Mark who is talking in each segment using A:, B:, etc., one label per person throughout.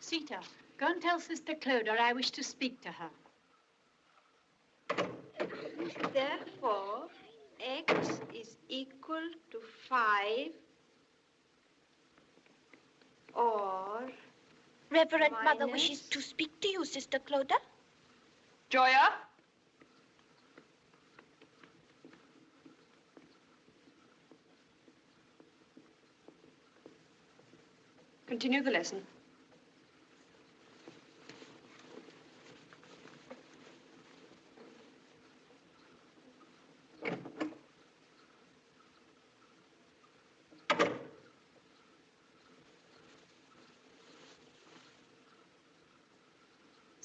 A: Sita, go and tell Sister Clodagh I wish to speak to her.
B: Therefore, x is equal to 5 or...
C: Reverend Mother wishes to speak to you, Sister Clodagh.
D: Joya? Continue the lesson.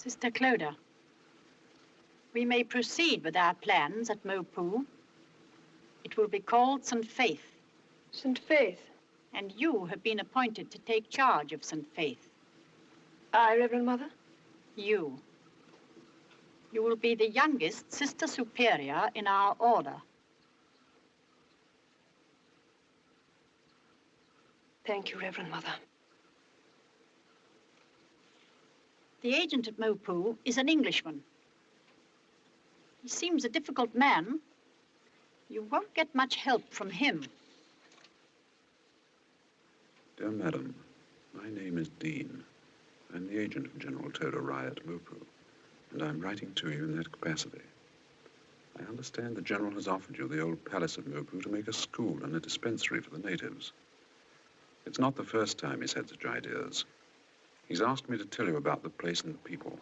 A: Sister Clodagh, we may proceed with our plans at Mopu. It will be called St. Faith.
D: St. Faith?
A: And you have been appointed to take charge of St. Faith.
D: I, Reverend Mother?
A: You. You will be the youngest Sister Superior in our order.
D: Thank you, Reverend Mother.
A: The agent at Mopu is an Englishman. He seems a difficult man. You won't get much help from him.
E: Dear Madam, my name is Dean. I'm the agent of General Clodagh at Mopu, and I'm writing to you in that capacity. I understand the General has offered you the old palace of Mopu to make a school and a dispensary for the natives. It's not the first time he's had such ideas. He's asked me to tell you about the place and the people.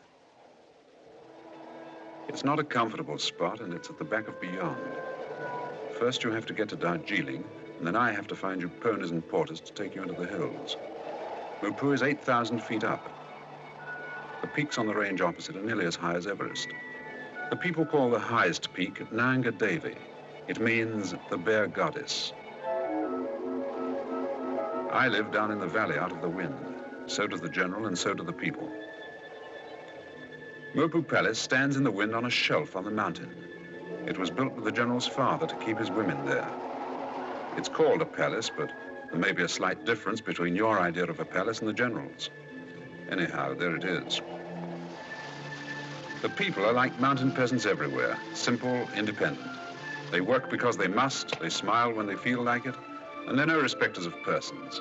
E: It's not a comfortable spot, and it's at the back of beyond. First you have to get to Darjeeling, and then I have to find you ponies and porters to take you into the hills. Mopu is 8,000 feet up. The peaks on the range opposite are nearly as high as Everest. The people call the highest peak Nanga Devi. It means the bear goddess. I live down in the valley out of the wind. So does the General, and so do the people. Mopu Palace stands in the wind on a shelf on the mountain. It was built with the General's father to keep his women there. It's called a palace, but There may be a slight difference between your idea of a palace and the general's. Anyhow, there it is. The people are like mountain peasants everywhere, simple, independent. They work because they must, they smile when they feel like it, and they're no respecters of persons.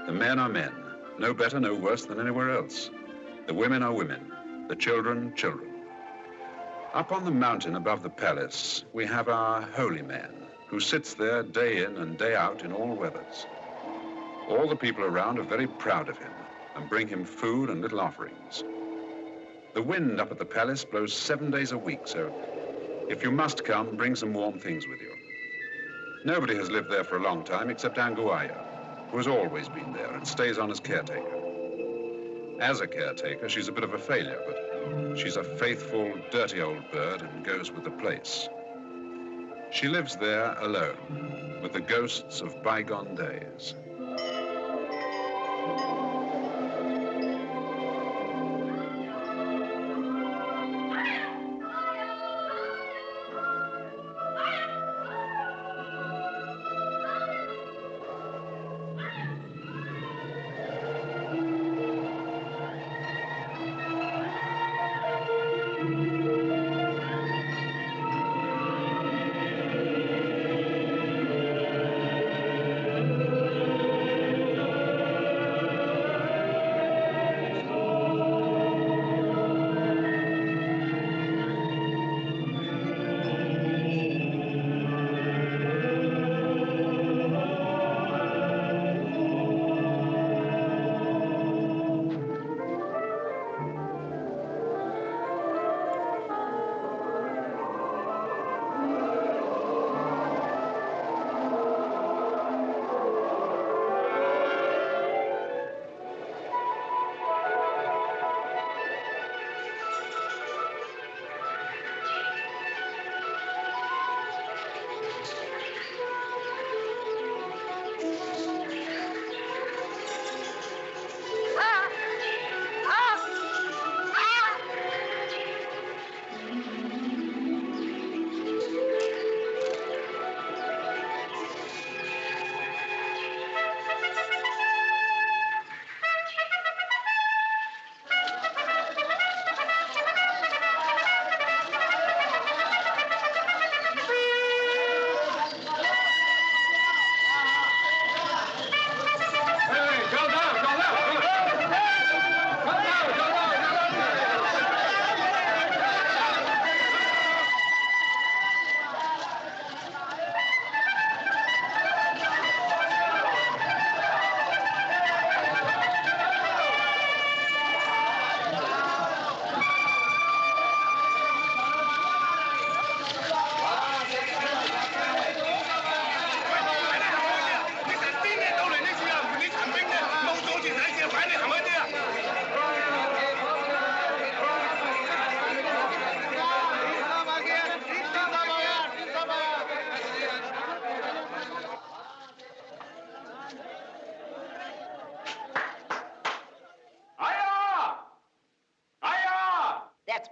E: The men are men, no better, no worse than anywhere else. The women are women, the children, children. Up on the mountain above the palace, we have our holy man, who sits there day in and day out in all weathers. All the people around are very proud of him and bring him food and little offerings. The wind up at the palace blows 7 days a week, so if you must come, bring some warm things with you. Nobody has lived there for a long time except Anguaya, who has always been there and stays on as caretaker. As a caretaker, she's a bit of a failure, but she's a faithful, dirty old bird and goes with the place. She lives there alone, with the ghosts of bygone days.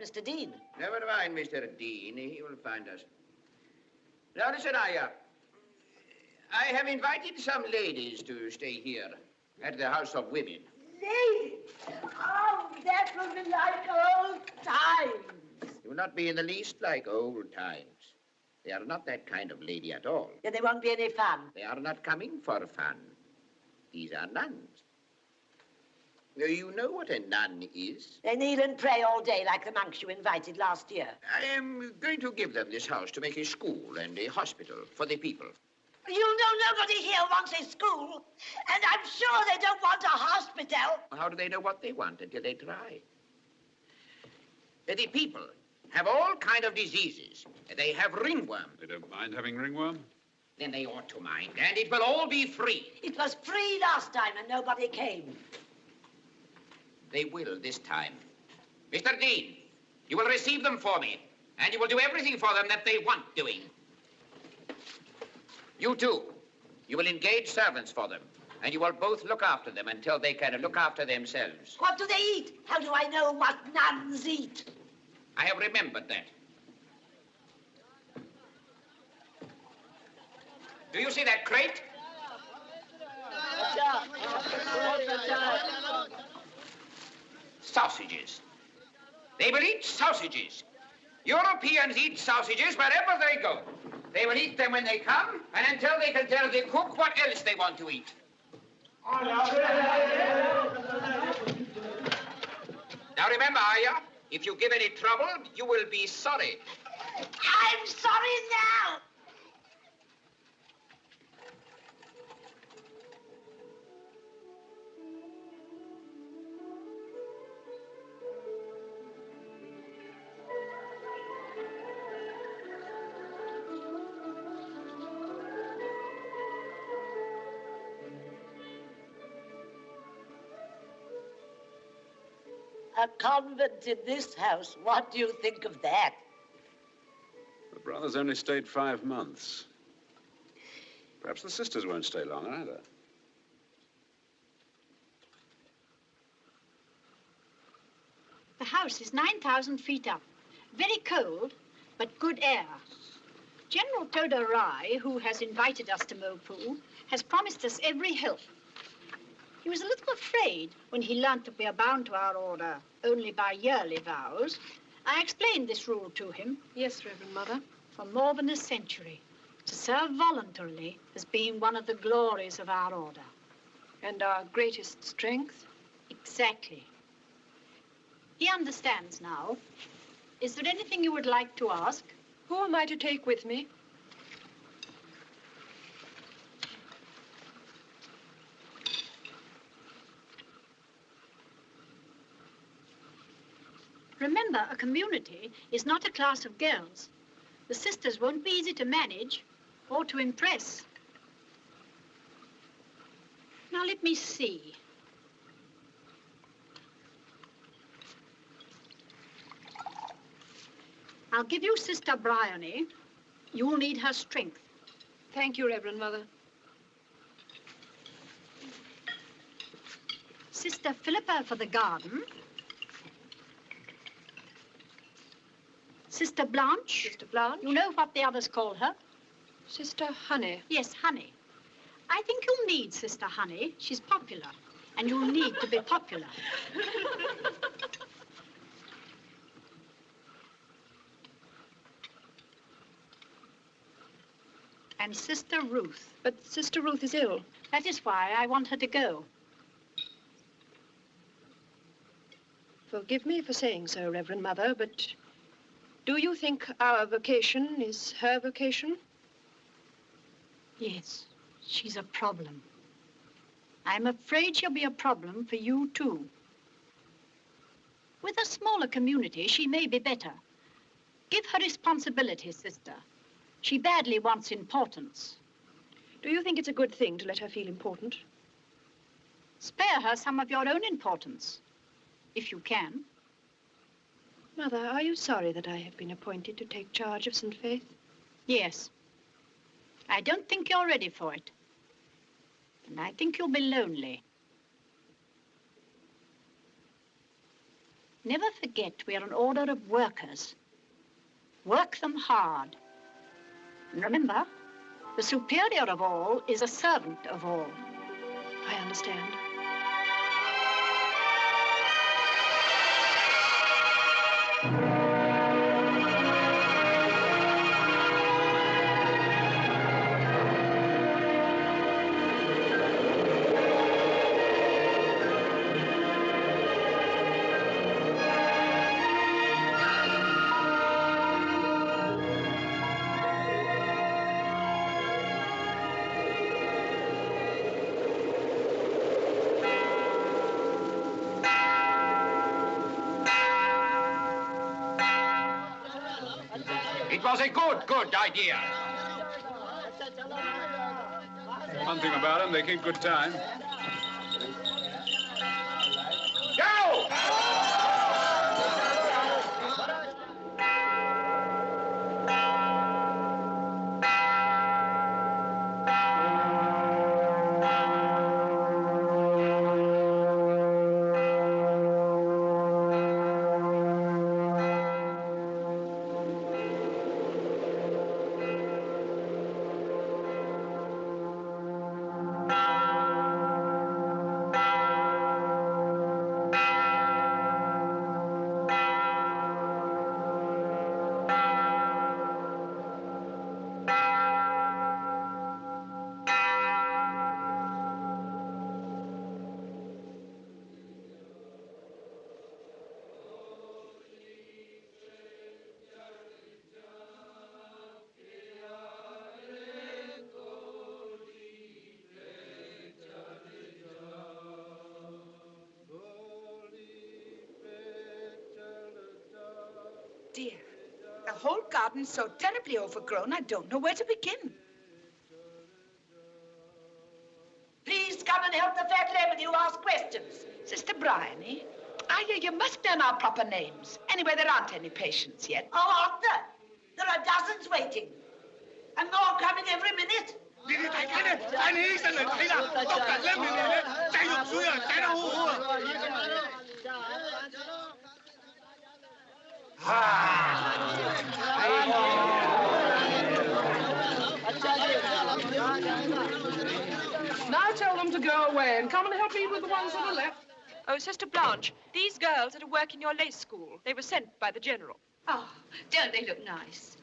F: Mr. Dean.
G: Never mind, Mr. Dean. He will find us. Now, listen, I have invited some ladies to stay here at the House of Women.
H: Ladies? Oh, that will be like old times.
G: It will not be in the least like old times. They are not that kind of lady at all.
H: Then there won't be any fun.
G: They are not coming for fun. These are nuns. You know what a nun is?
H: They kneel and pray all day like the monks you invited last year.
G: I am going to give them this house to make a school and a hospital for the people.
H: You know nobody here wants a school, and I'm sure they don't want a hospital.
G: How do they know what they want until they try? The people have all kind of diseases. They have ringworm.
E: They don't mind having ringworm?
G: Then they ought to mind, and it will all be free.
H: It was free last time, and nobody came.
G: They will this time. Mr. Dean, you will receive them for me, and you will do everything for them that they want doing. You too. You will engage servants for them, and you will both look after them until they can look after themselves.
H: What do they eat? How do I know what nuns eat?
G: I have remembered that. Do you see that crate? Sausages. They will eat sausages. Europeans eat sausages wherever they go. They will eat them when they come, and until they can tell the cook what else they want to eat. Now remember, Aya, if you give any trouble, you will be sorry.
H: I'm sorry now. A convent in this house. What do you think of that?
E: The brothers only stayed 5 months. Perhaps the sisters won't stay long either.
A: The house is 9,000 feet up. Very cold, but good air. General Clodagh, who has invited us to Mopool, has promised us every help. He was a little afraid when he learnt that we are bound to our order only by yearly vows. I explained this rule to him.
D: Yes, Reverend Mother.
A: For more than a century, to serve voluntarily has been one of the glories of our order.
D: And our greatest strength?
A: Exactly. He understands now. Is there anything you would like to ask?
D: Who am I to take with me?
A: Remember, a community is not a class of girls. The sisters won't be easy to manage or to impress. Now, let me see. I'll give you Sister Bryony. You'll need her strength.
D: Thank you, Reverend Mother.
A: Sister Philippa for the garden. Sister Blanche.
D: Sister Blanche?
A: You know what the others call her?
D: Sister Honey.
A: Yes, Honey. I think you'll need Sister Honey. She's popular, and you'll need to be popular. And Sister Ruth.
D: But Sister Ruth is ill.
A: That is why I want her to go.
D: Forgive me for saying so, Reverend Mother, but do you think our vocation is her vocation?
A: Yes, she's a problem. I'm afraid she'll be a problem for you, too. With a smaller community, she may be better. Give her responsibility, sister. She badly wants importance.
D: Do you think it's a good thing to let her feel important?
A: Spare her some of your own importance, if you can.
D: Mother, are you sorry that I have been appointed to take charge of St. Faith?
A: Yes. I don't think you're ready for it. And I think you'll be lonely. Never forget we are an order of workers. Work them hard. And remember, the superior of all is a servant of all.
D: I understand.
G: It was a good idea.
E: One thing about them, they keep good time.
G: Go!
F: garden's so terribly overgrown, I don't know where to begin. Please come and help the fat lemon who asks questions. Sister Bryony. Ah, yeah, you must learn our proper names. Anyway, there aren't any patients yet.
H: Oh, aren't there? There are dozens waiting. And more coming every minute.
I: Now tell them to go away and come and help me with the ones that are left.
D: Oh, Sister Blanche, these girls are to work in your lace school. They were sent by the General.
J: Oh, don't they look nice?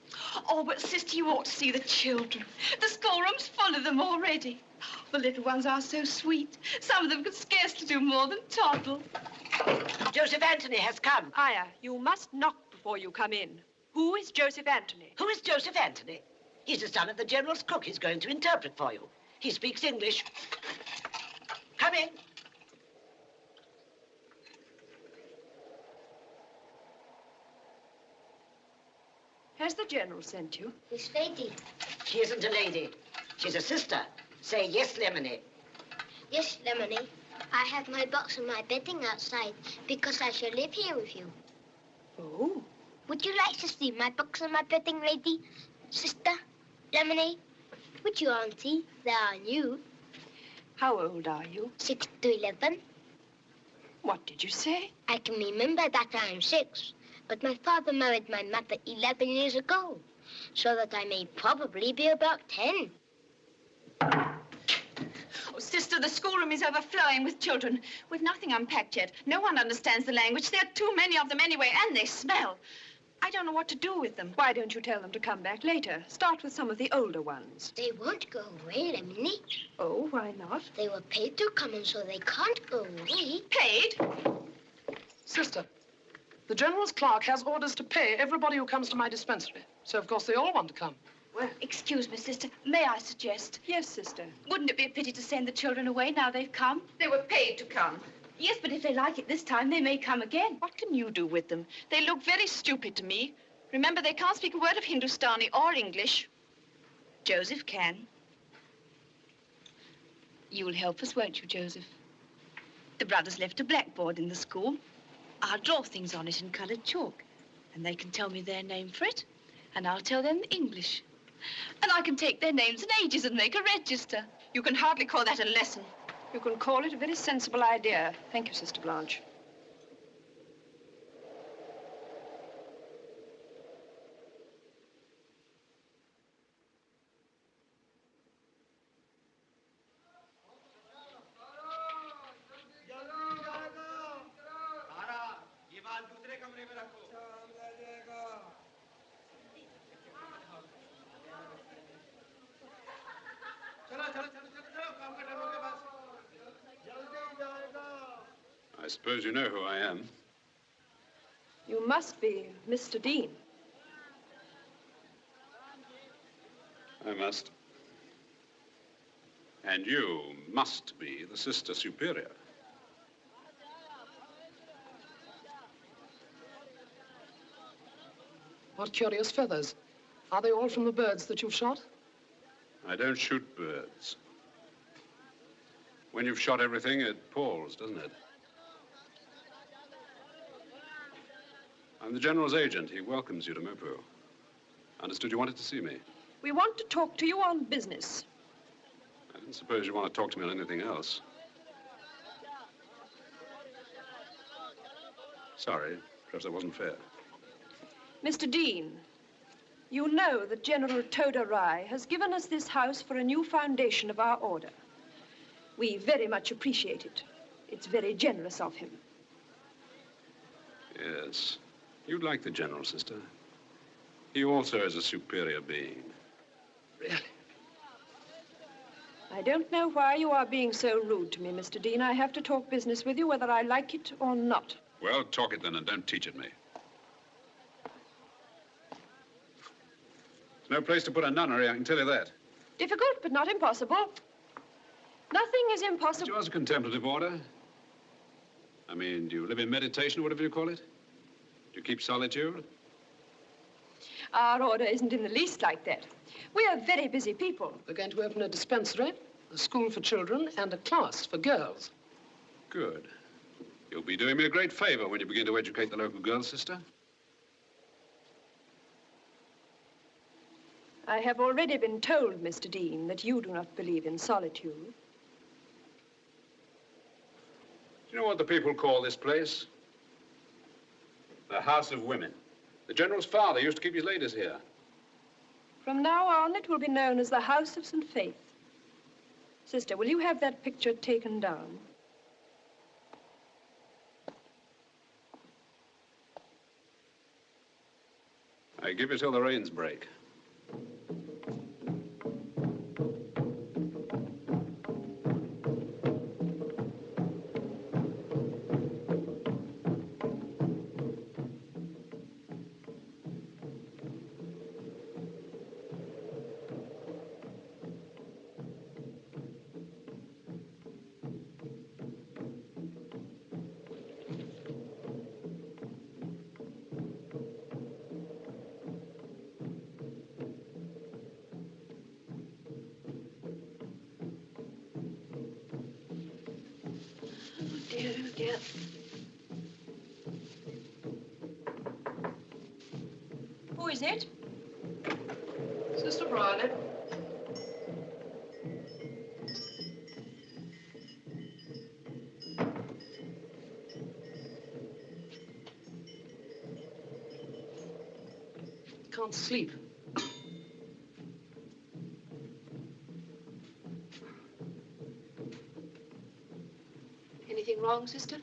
J: Oh, but sister, you ought to see the children. The schoolroom's full of them already. The little ones are so sweet. Some of them could scarcely do more than toddle.
H: Joseph Anthony has come.
D: Aya, you must knock before you come in. Who is Joseph Anthony?
H: Who is Joseph Anthony? He's the son of the General's cook. He's going to interpret for you. He speaks English. Come in.
D: Has the General sent you?
K: This lady.
H: She isn't a lady. She's a sister. Say yes, Lemony.
K: Yes, Lemony. I have my box and my bedding outside because I shall live here with you.
D: Oh.
K: Would you like to see my box and my bedding, lady? Sister? Lemony? Would you, Auntie? They are new.
D: How old are you?
K: 6 to 11.
D: What did you say?
K: I can remember that I am 6. But my father married my mother 11 years ago, so that I may probably be about 10.
J: Oh, sister, the schoolroom is overflowing with children. We've nothing unpacked yet. No one understands the language. There are too many of them anyway, and they smell. I don't know what to do with them.
D: Why don't you tell them to come back later? Start with some of the older ones.
K: They won't go away, Lemony.
D: Oh, why not?
K: They were paid to come, and so they can't go away.
J: Paid?
I: Sister, the General's clerk has orders to pay everybody who comes to my dispensary. So, of course, they all want to come.
J: Well, excuse me, sister. May I suggest?
D: Yes, sister.
J: Wouldn't it be a pity to send the children away now they've come? They were paid to come. Yes, but if they like it this time, they may come again.
D: What can you do with them?
J: They look very stupid to me. Remember, they can't speak a word of Hindustani or English. Joseph can. You'll help us, won't you, Joseph? The brothers left a blackboard in the school. I'll draw things on it in colored chalk, and they can tell me their name for it, and I'll tell them English. And I can take their names and ages and make a register. You can hardly call that a lesson.
D: You can call it a very sensible idea. Thank you, Sister Blanche.
E: I suppose you know who I am.
D: You must be Mr. Dean.
E: I must. And you must be the Sister Superior.
I: What curious feathers. Are they all from the birds that you've shot?
E: I don't shoot birds. When you've shot everything, it palls, doesn't it? I'm the General's agent. He welcomes you to Mopu. Understood you wanted to see me.
D: We want to talk to you on business.
E: I didn't suppose you want to talk to me on anything else. Sorry, perhaps that wasn't fair.
D: Mr. Dean, you know that General Toda Rai has given us this house for a new foundation of our order. We very much appreciate it. It's very generous of him.
E: Yes. You'd like the General, sister. He also is a superior being.
I: Really?
D: I don't know why you are being so rude to me, Mr. Dean. I have to talk business with you, whether I like it or not.
E: Well, talk it then, and don't teach it me. There's no place to put a nunnery, I can tell you that.
D: Difficult, but not impossible. Nothing is impossible.
E: Is yours a contemplative order? I mean, do you live in meditation, or whatever you call it? Do you keep solitude?
D: Our order isn't in the least like that. We are very busy people.
I: We're going to open a dispensary, a school for children, and a class for girls.
E: Good. You'll be doing me a great favor when you begin to educate the local girls, sister.
D: I have already been told, Mr. Dean, that you do not believe in solitude.
E: Do you know what the people call this place? The House of Women. The General's father used to keep his ladies here.
D: From now on, it will be known as the House of St. Faith. Sister, will you have that picture taken down?
E: I give you till the rains break.
D: Dear. Who is it?
I: Sister Briley. Can't sleep.
D: Anything wrong, Sister?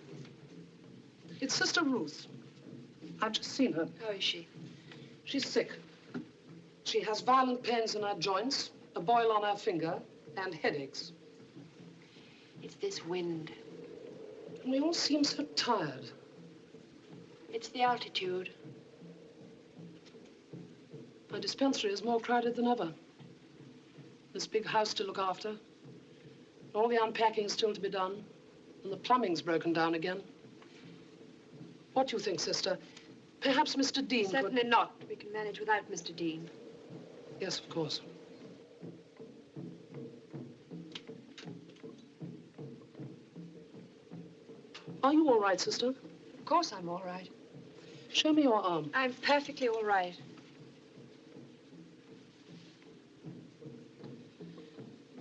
I: It's Sister Ruth. I've just seen her.
D: How is she?
I: She's sick. She has violent pains in her joints, a boil on her finger, and headaches.
D: It's this wind.
I: And we all seem so tired.
D: It's the altitude.
I: My dispensary is more crowded than ever. This big house to look after. All the unpacking still to be done. And the plumbing's broken down again. What do you think, Sister? Perhaps Mr. Dean
D: Certainly not. We can manage without Mr. Dean.
I: Yes, of course. Are you all right, Sister?
D: Of course I'm all right.
I: Show me your arm.
D: I'm perfectly all right.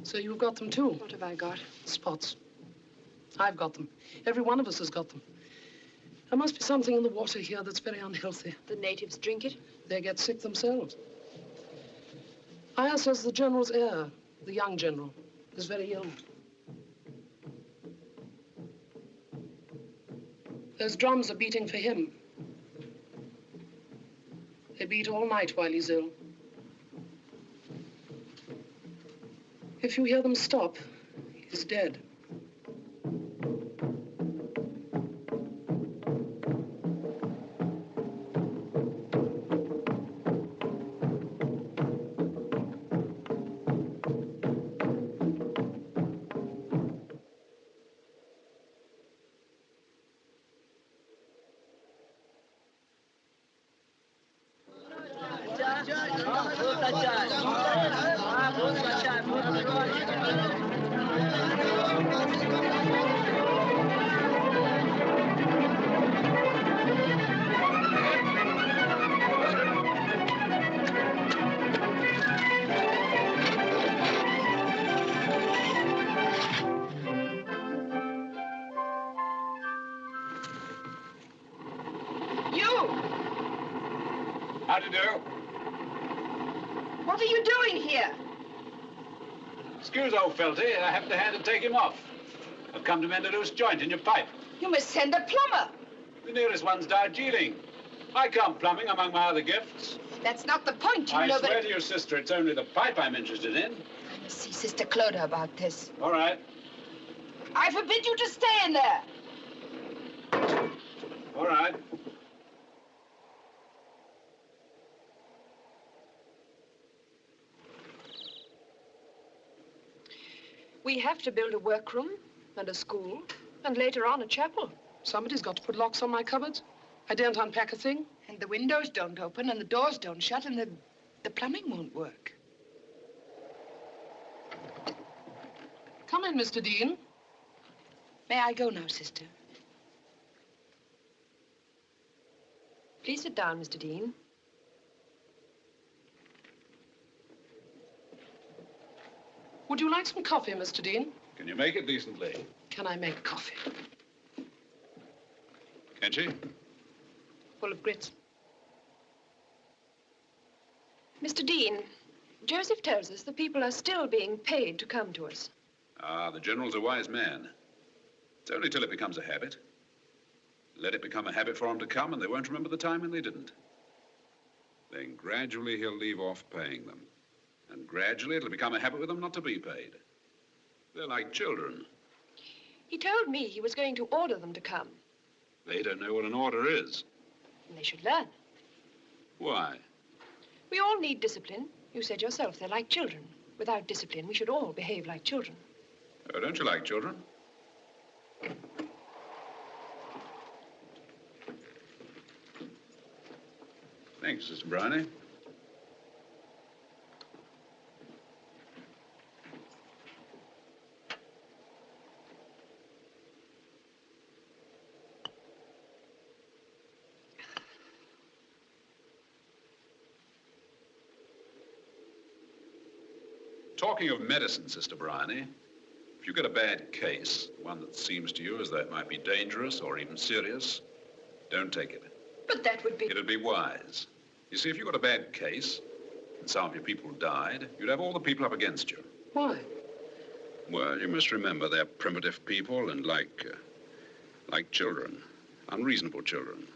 I: So you've got them, too?
D: What have I got?
I: Spots. I've got them. Every one of us has got them. There must be something in the water here that's very unhealthy.
D: The natives drink it?
I: They get sick themselves. Aya says the General's heir, the young General, is very ill. Those drums are beating for him. They beat all night while he's ill. If you hear them stop, he's dead.
G: How do you do?
F: What are you doing here?
G: Excuse old Felty, I happen to hand to take him off. I've come to mend a loose joint in your pipe.
F: You must send a plumber.
G: The nearest one's Darjeeling. I come plumbing among my other gifts.
F: That's not the point, you
G: I
F: know,
G: swear to you, sister, it's only the pipe I'm interested in.
F: I must see Sister Clodagh about this.
G: All right.
F: I forbid you to stay in there.
G: All right.
D: We have to build a workroom and a school, and later on a chapel.
I: Somebody's got to put locks on my cupboards. I daren't unpack a thing.
F: And the windows don't open, and the doors don't shut, and the plumbing won't work.
I: Come in, Mr. Dean.
F: May I go now, Sister?
D: Please sit down, Mr. Dean.
I: Would you like some coffee, Mr. Dean?
E: Can you make it decently?
I: Can I make coffee?
E: Can she?
D: Full of grits. Mr. Dean, Joseph tells us the people are still being paid to come to us.
E: Ah, the General's a wise man. It's only till it becomes a habit. Let it become a habit for them to come, and they won't remember the time when they didn't. Then gradually he'll leave off paying them. And gradually it'll become a habit with them not to be paid. They're like children.
D: He told me he was going to order them to come.
E: They don't know what an order is.
D: And they should learn.
E: Why?
D: We all need discipline. You said yourself, they're like children. Without discipline, we should all behave like children.
E: Oh, don't you like children? Thanks, Sister Bryony. Talking of medicine, Sister Bryony, if you get a bad case, one that seems to you as though it might be dangerous or even serious, don't take it.
D: But that would be...
E: It'd be wise. You see, if you got a bad case and some of your people died, you'd have all the people up against you.
I: Why?
E: Well, you must remember they're primitive people and like children, unreasonable children.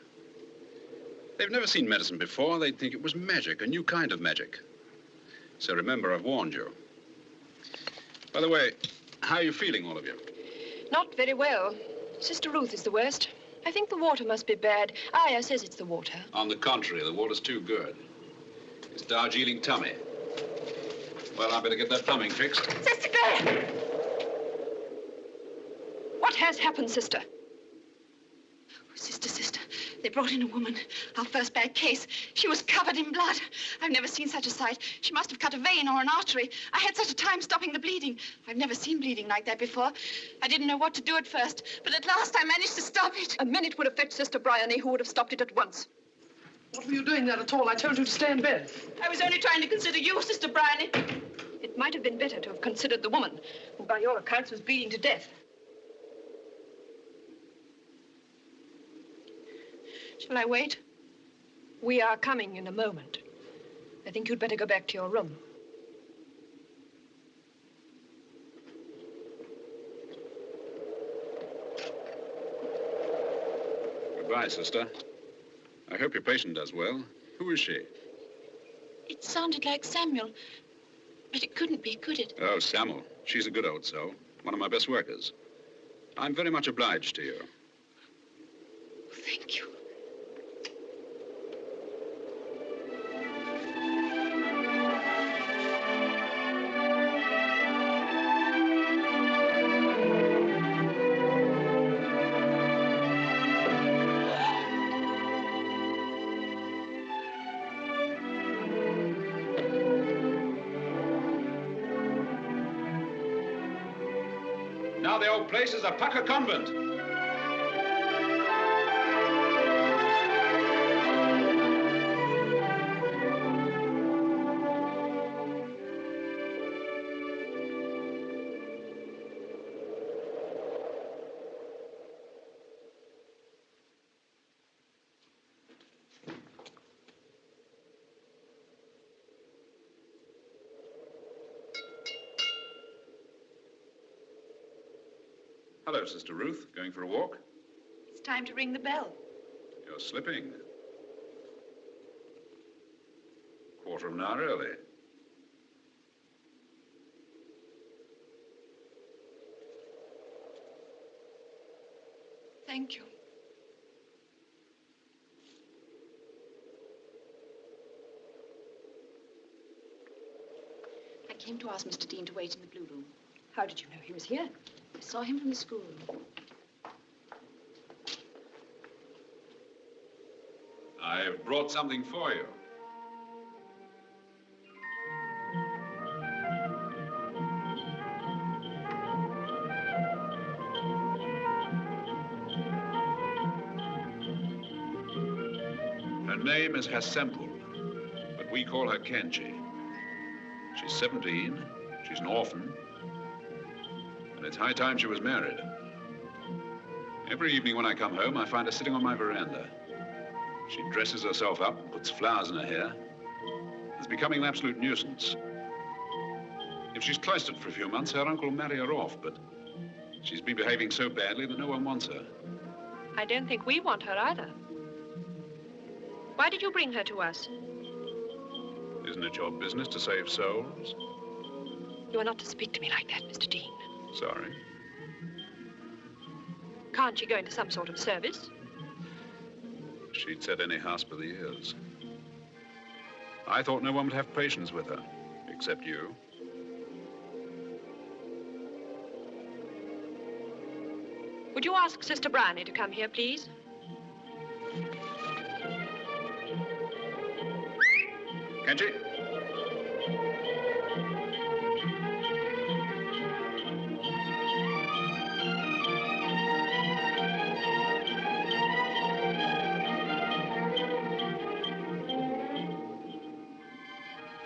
E: They've never seen medicine before. They'd think it was magic, a new kind of magic. So remember, I've warned you. By the way, how are you feeling, all of you?
D: Not very well. Sister Ruth is the worst. I think the water must be bad. Aya says it's the water.
E: On the contrary, the water's too good. It's Darjeeling tummy. Well, I better get that plumbing fixed.
D: Sister Clodagh! What has happened, sister?
J: Sister, they brought in a woman. Our first bad case. She was covered in blood. I've never seen such a sight. She must have cut a vein or an artery. I had such a time stopping the bleeding. I've never seen bleeding like that before. I didn't know what to do at first, but at last I managed to stop it.
D: A minute would have fetched Sister Bryony, who would have stopped it at once.
I: What were you doing there at all? I told you to stay in bed.
J: I was only trying to consider you, Sister Bryony.
D: It might have been better to have considered the woman, who by your accounts was bleeding to death.
J: Shall I wait?
D: We are coming in a moment. I think you'd better go back to your room.
E: Goodbye, sister. I hope your patient does well. Who is she?
J: It sounded like Samuel, but it couldn't be, could it?
E: Oh, Samuel. She's a good old soul. One of my best workers. I'm very much obliged to you.
J: Thank you.
E: Now the old place is a pucker convent. Hello, Sister Ruth. Going for a walk?
J: It's time to ring the bell.
E: You're slipping. Quarter of an hour early.
J: Thank you. I came to ask Mr. Dean to wait in the blue room.
D: How did you know he was here?
J: I saw him from the schoolroom.
E: I've brought something for you. Her name is Hassemble, but we call her Kenji. She's 17, she's an orphan, and it's high time she was married. Every evening when I come home, I find her sitting on my veranda. She dresses herself up and puts flowers in her hair. It's becoming an absolute nuisance. If she's cloistered for a few months, her uncle will marry her off, but she's been behaving so badly that no one wants her.
D: I don't think we want her either. Why did you bring her to us?
E: Isn't it your business to save souls?
D: You are not to speak to me like that, Mr. Dean.
E: Sorry.
D: Can't she go into some sort of service?
E: She'd set any house by the ears. I thought no one would have patience with her, except you.
D: Would you ask Sister Bryony to come here, please?
E: Kenji?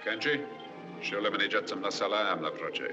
E: Kenji, šele mi neđacam na salam na proče.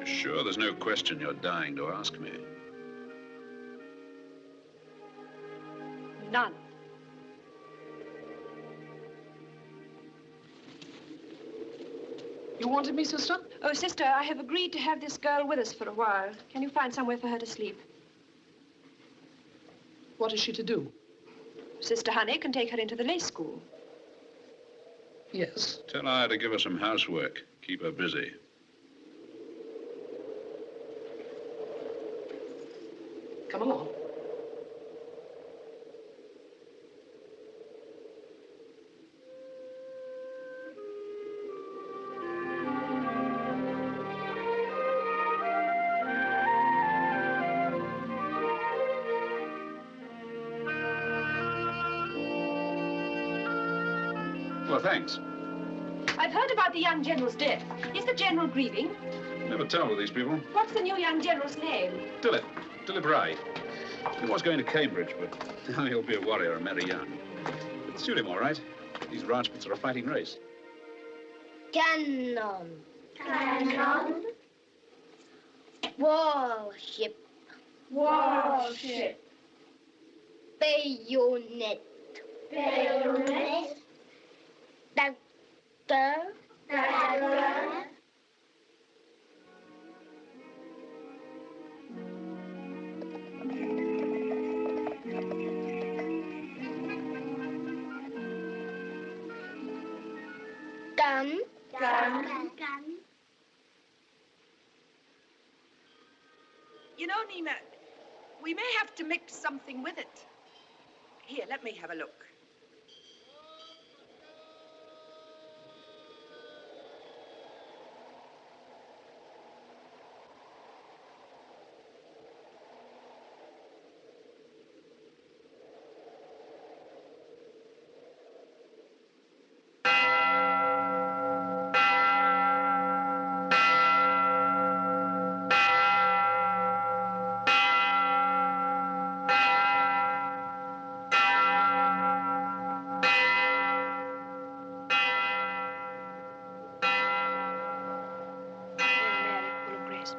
E: Sure, there's no question you're dying to ask me.
D: None.
I: You wanted me, sister?
D: Oh, sister, I have agreed to have this girl with us for a while. Can you find somewhere for her to sleep?
I: What is she to do?
D: Sister Honey can take her into the lace school.
I: Yes.
E: Tell her to give her some housework. Keep her busy.
I: Come along.
E: Well, thanks.
D: I've heard about the young general's death. Is the general grieving?
E: Never tell with these people.
D: What's the new young general's name?
E: Dilip Bray. He was going to Cambridge, but now he'll be a warrior and marry young. It'll suit him all right. These Rajputs are a fighting race.
K: Cannon.
B: Cannon.
K: Warship.
B: Warship.
K: Bayonet.
B: Bayonet.
K: Dagger.
B: Dagger.
K: Gun.
B: Gun.
F: You know, Nina, we may have to mix something with it. Here, let me have a look.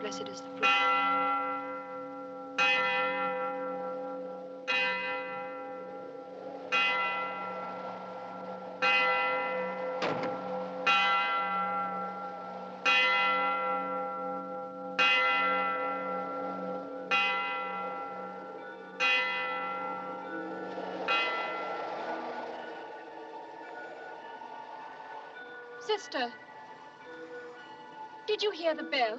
D: Blessed is the fruit. Sister, did you hear the bell?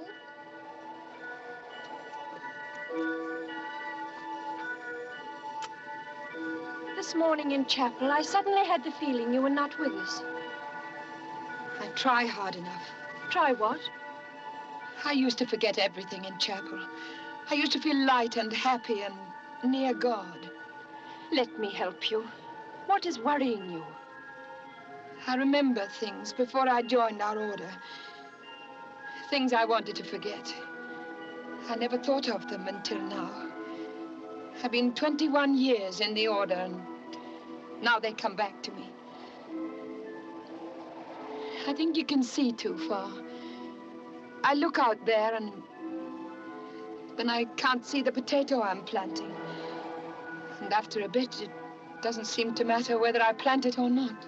D: This morning in chapel, I suddenly had the feeling you were not with us.
F: I try hard enough.
D: Try what?
F: I used to forget everything in chapel. I used to feel light and happy and near God.
D: Let me help you. What is worrying you?
F: I remember things before I joined our order. Things I wanted to forget. I never thought of them until now. I've been 21 years in the order, and now they come back to me. I think you can see too far. I look out there, and then I can't see the potato I'm planting. And after a bit, it doesn't seem to matter whether I plant it or not.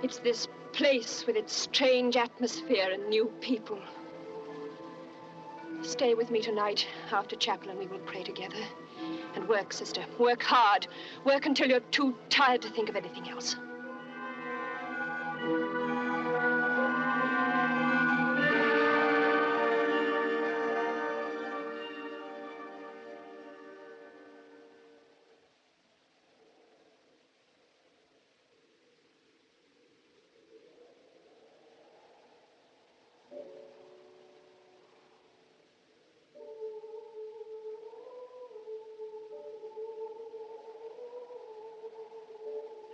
D: It's this place with its strange atmosphere and new people. Stay with me tonight after chapel and we will pray together. And work, sister. Work hard. Work until you're too tired to think of anything else.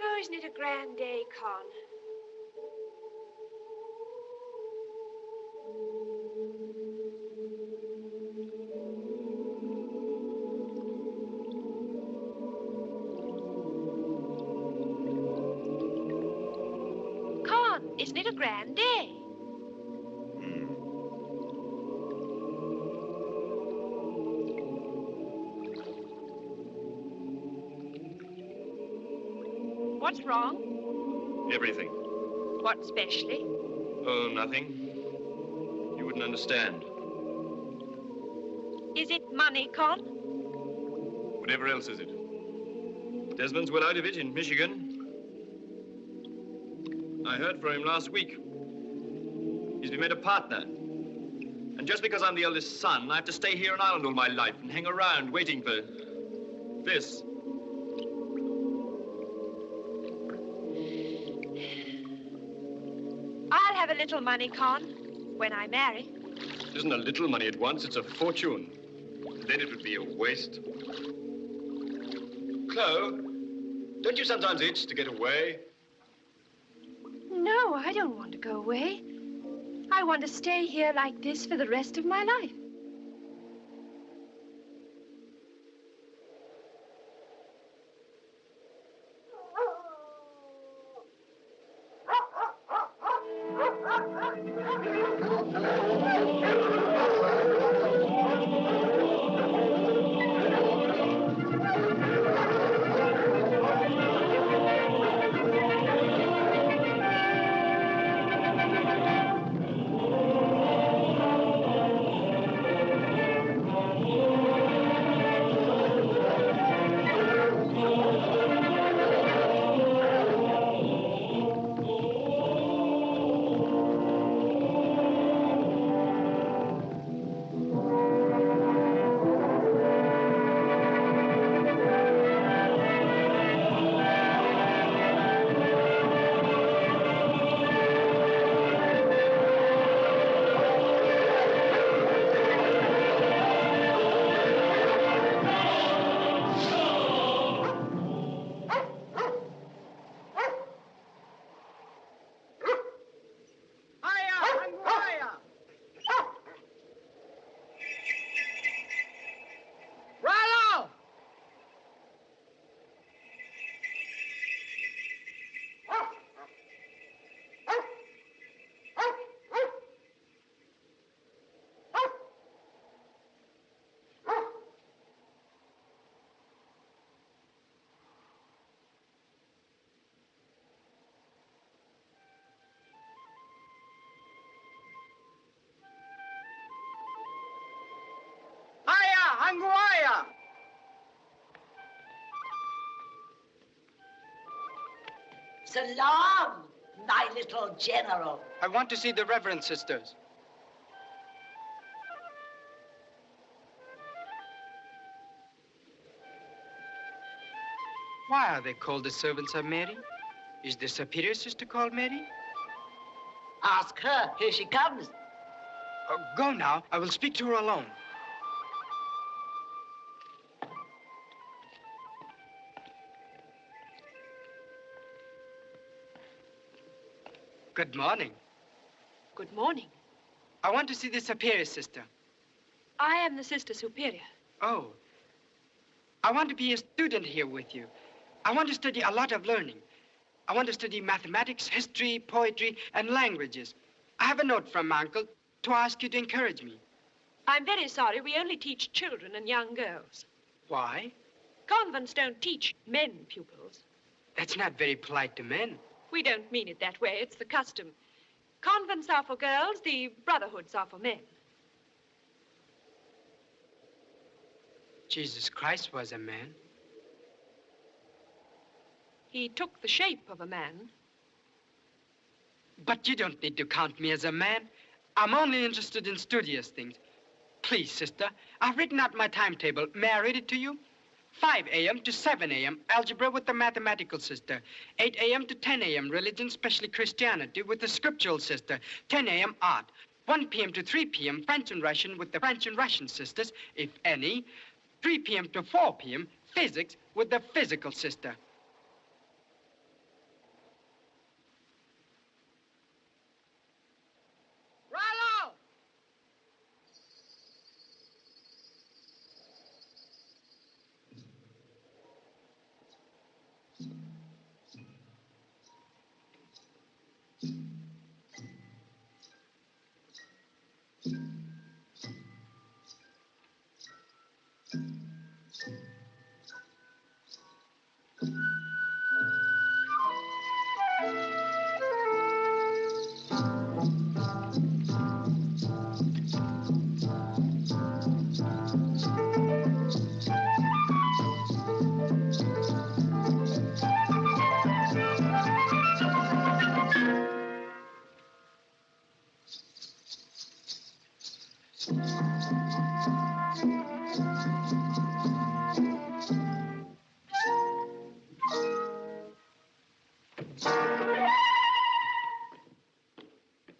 D: Oh, isn't it a grand day, Con? Con, isn't it a grand day? What's wrong?
L: Everything.
D: What specially?
L: Oh, nothing. You wouldn't understand.
D: Is it money, Con?
L: Whatever else is it? Desmond's well out of it in Michigan. I heard from him last week. He's been made a partner. And just because I'm the eldest son, I have to stay here in Ireland all my life and hang around waiting for this.
D: I'll have a little money, Con, when I marry.
L: It isn't a little money at once, it's a fortune. And then it would be a waste. Chloe, don't you sometimes itch to get away?
D: No, I don't want to go away. I want to stay here like this for the rest of my life.
M: Anguaya!
H: Salam, My little general.
M: I want to see the Reverend Sisters. Why are they called the servants of Mary? Is the superior sister called Mary?
H: Ask her. Here she comes.
M: Go now. I will speak to her alone. Good morning.
D: Good morning.
M: I want to see the superior sister.
D: I am the Sister Superior.
M: Oh. I want to be a student here with you. I want to study a lot of learning. I want to study mathematics, history, poetry, and languages. I have a note from my uncle to ask you to encourage me.
D: I'm very sorry. We only teach children and young girls.
M: Why?
D: Convents don't teach men pupils.
M: That's not very polite to men.
D: We don't mean it that way. It's the custom. Convents are for girls. The brotherhoods are for men.
M: Jesus Christ was a man.
D: He took the shape of a man.
M: But you don't need to count me as a man. I'm only interested in studious things. Please, sister, I've written out my timetable. May I read it to you? 5 a.m. to 7 a.m., algebra with the mathematical sister. 8 a.m. to 10 a.m., religion, especially Christianity, with the scriptural sister. 10 a.m., art. 1 p.m. to 3 p.m., French and Russian with the French and Russian sisters, if any. 3 p.m. to 4 p.m., physics with the physical sister.
H: Rollo!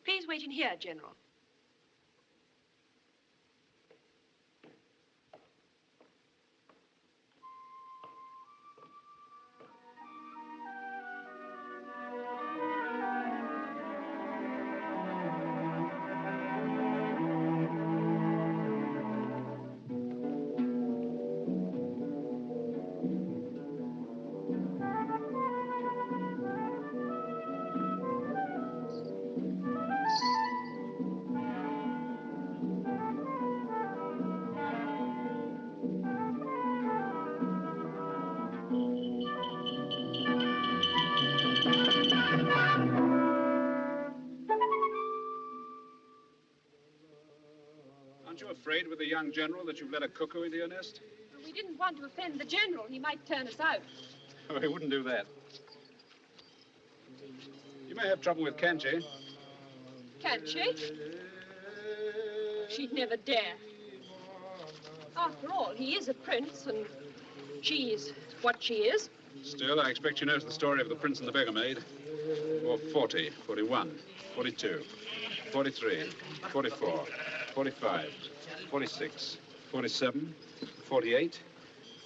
D: Please wait in here, General.
E: Aren't you afraid with the young general that you've let a cuckoo into your nest?
D: Well, we didn't want to offend the General. He might turn us out.
E: Oh, he wouldn't do that. You may have trouble with Kanchi.
D: Can't she? She'd never dare. After all, he is a prince, and she is what she is.
E: Still, I expect she knows the story of the prince and the beggar maid. Or 40, 41, 42, 43, 44, 45, 46, 47, 48,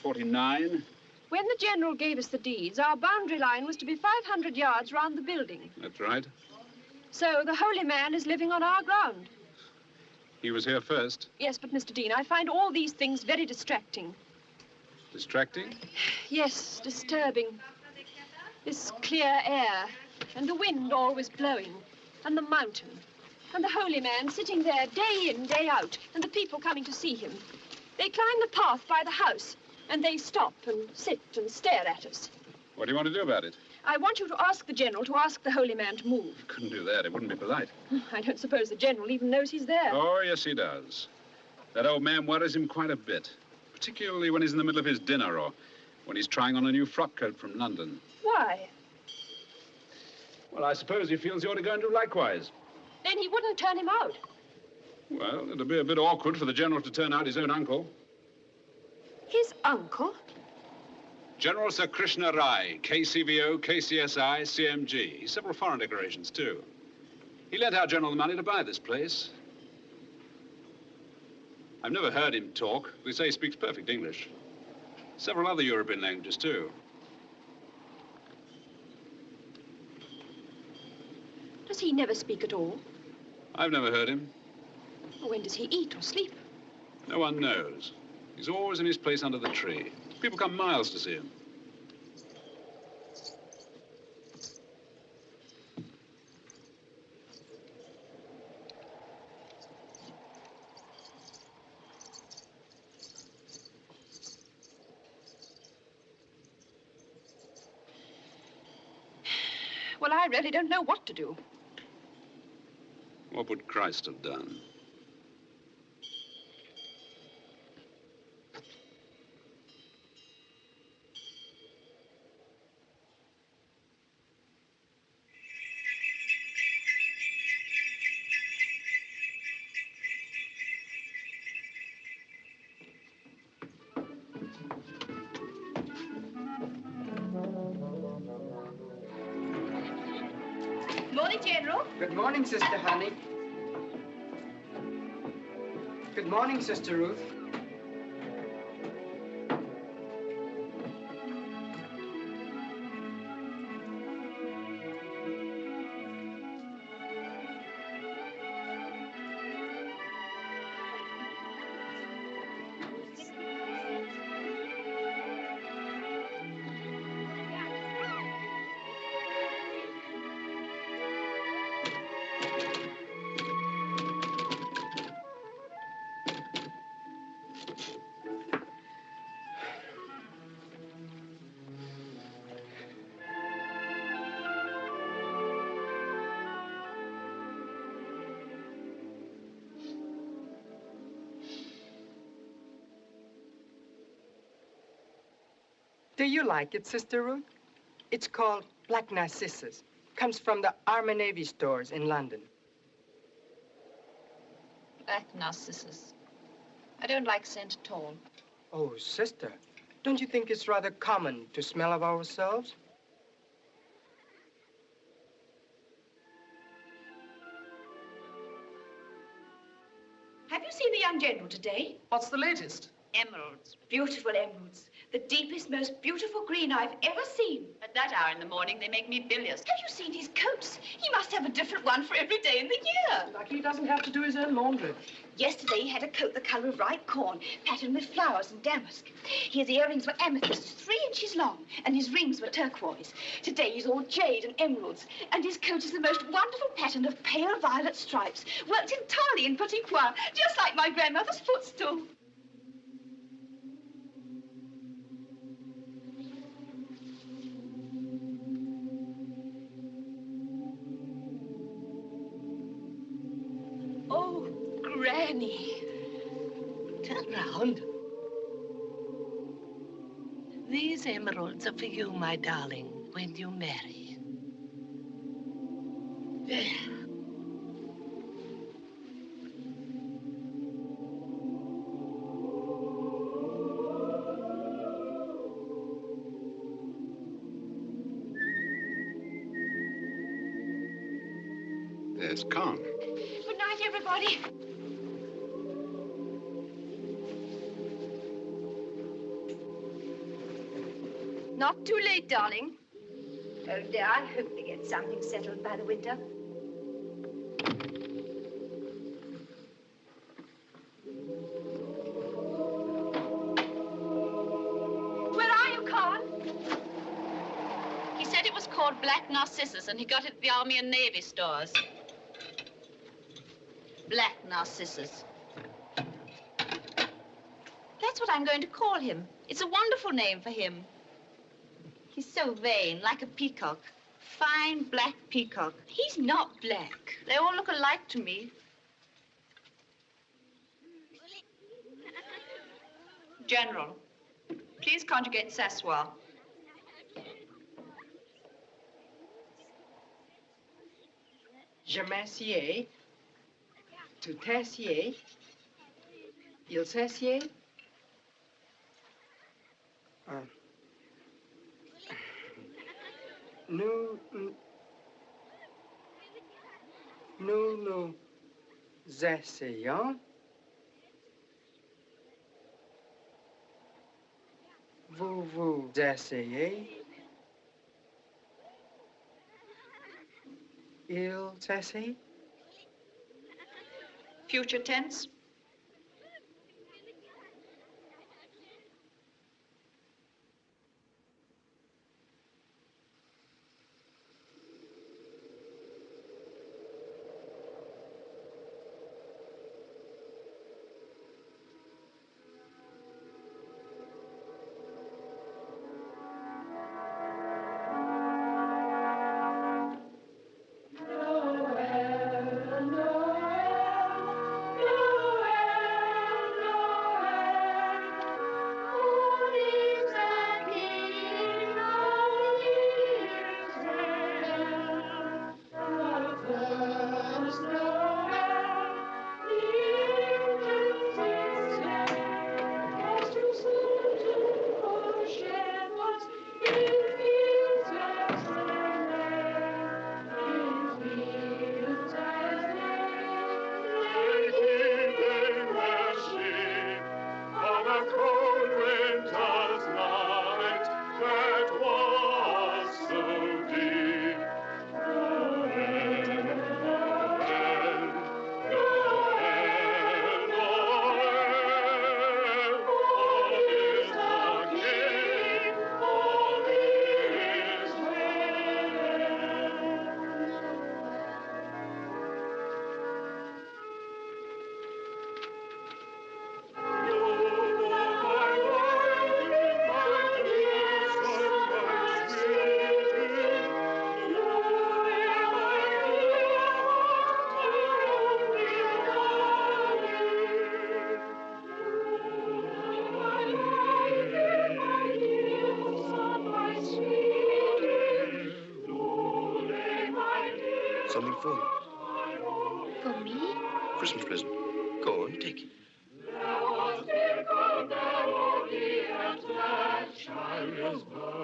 E: 49.
D: When the General gave us the deeds, our boundary line was to be 500 yards round the building.
E: That's right.
D: So the holy man is living on our ground.
E: He was here first.
D: Yes, but Mr. Dean, I find all these things very distracting.
E: Distracting?
D: Yes, disturbing. This clear air, and the wind always blowing, and the mountain, and the holy man sitting there day in, day out, and the people coming to see him. They climb the path by the house, and they stop and sit and stare at us.
E: What do you want to do about it?
D: I want you to ask the General to ask the holy man to move.
E: Couldn't do that. It wouldn't be polite.
D: I don't suppose the General even knows he's there.
E: Oh, yes, he does. That old man worries him quite a bit, particularly when he's in the middle of his dinner or when he's trying on a new frock coat from London.
D: Why?
N: Well, I suppose he feels you ought to go and do likewise.
D: Then he wouldn't turn him out.
E: Well, it'll be a bit awkward for the General to turn out his own uncle.
D: His uncle?
E: General Sir Krishna Rai, KCVO, KCSI, CMG. He's several foreign decorations, too. He lent our General the money to buy this place. I've never heard him talk. They say he speaks perfect English. Several other European languages, too.
D: Does he never speak at all?
E: I've never heard him.
D: When does he eat or sleep?
E: No one knows. He's always in his place under the tree. People come miles to see him.
D: Well, I really don't know what to do.
E: What would Christ have done?
D: Morning, General.
M: Good morning, Sister Honey. Good morning, Sister Ruth. Do you like it, Sister Ruth? It's called Black Narcissus. Comes from the Army Navy stores in London.
J: Black Narcissus. I don't like scent at all.
M: Oh, Sister, don't you think it's rather common to smell of ourselves?
D: Have you seen the young general today?
I: What's the latest?
D: Emeralds. Beautiful emeralds. The deepest, most beautiful green I've ever seen.
J: At that hour in the morning, they make me bilious.
D: Have you seen his coats? He must have a different one for every day in the year.
I: Like he doesn't have to do his own laundry.
D: Yesterday, he had a coat the color of ripe corn, patterned with flowers and damask. His earrings were amethysts, 3 inches long, and his rings were turquoise. Today, he's all jade and emeralds, and his coat is the most wonderful pattern of pale violet stripes, worked entirely in petit pois, just like my grandmother's footstool. Oh, Granny.
H: Turn round. These emeralds are for you, my darling, when you marry. There.
E: Yes, come.
D: Good night, everybody. Not too late, darling. Oh, dear, I hope they get something settled by the winter. Where are you, Con?
J: He said it was called Black Narcissus, and he got it at the Army and Navy stores. Black Narcissus. That's what I'm going to call him. It's a wonderful name for him. He's so vain, like a peacock. Fine black peacock.
D: He's not black.
J: They all look alike to me.
D: General, please conjugate Sassoir.
M: Je m'assieds. Tu t'assieds. Il s'assied. Nous essayons. Vous essayez. Il s'essaye.
J: Future tense.
E: Something for you.
K: For me?
E: Christmas present. Go on, take it.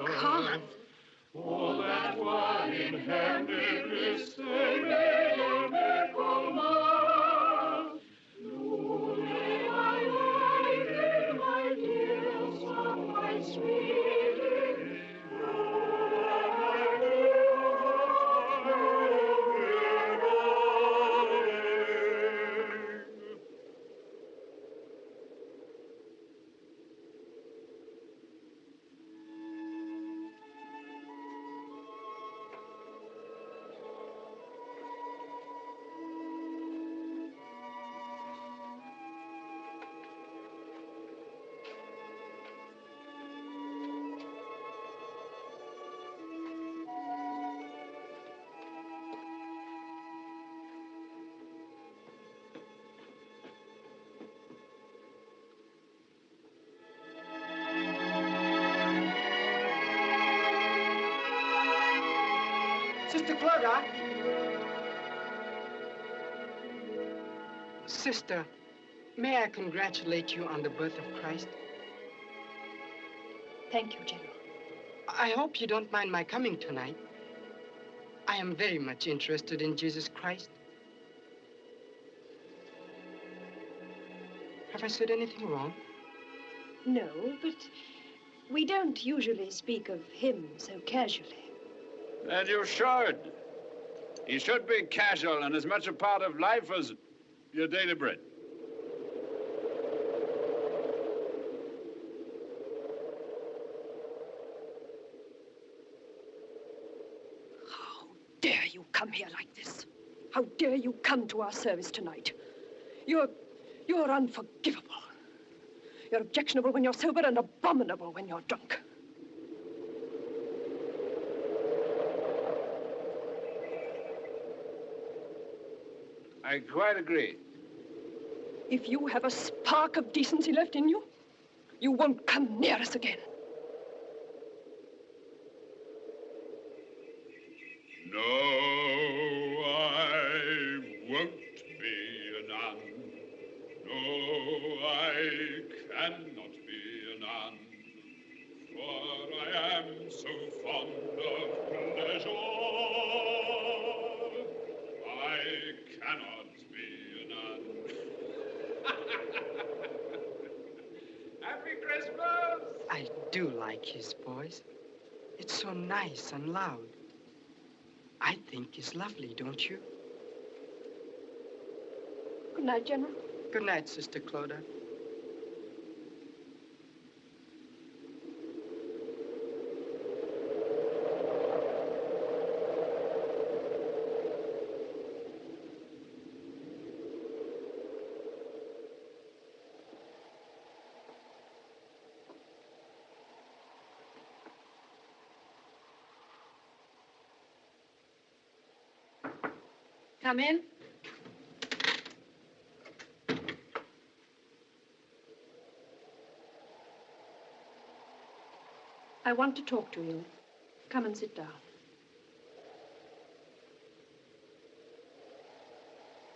K: Can't.
B: All that one in heaven is
M: Sister Clodagh. Sister, may I congratulate you on the birth of Christ?
D: Thank you, General.
M: I hope you don't mind my coming tonight. I am very much interested in Jesus Christ. Have I said anything wrong?
D: No, but we don't usually speak of him so casually.
N: And you should. He should be casual and as much a part of life as your daily bread.
D: How dare you come here like this? How dare you come to our service tonight? You're unforgivable. You're objectionable when you're sober and abominable when you're drunk.
N: I quite agree.
D: If you have a spark of decency left in you, you won't come near us again.
N: No, I Christmas!
M: I do like his voice. It's so nice and loud. I think he's lovely, don't you?
D: Good night, General.
M: Good night, Sister Clodagh.
J: Come in.
D: I want to talk to you. Come and sit down.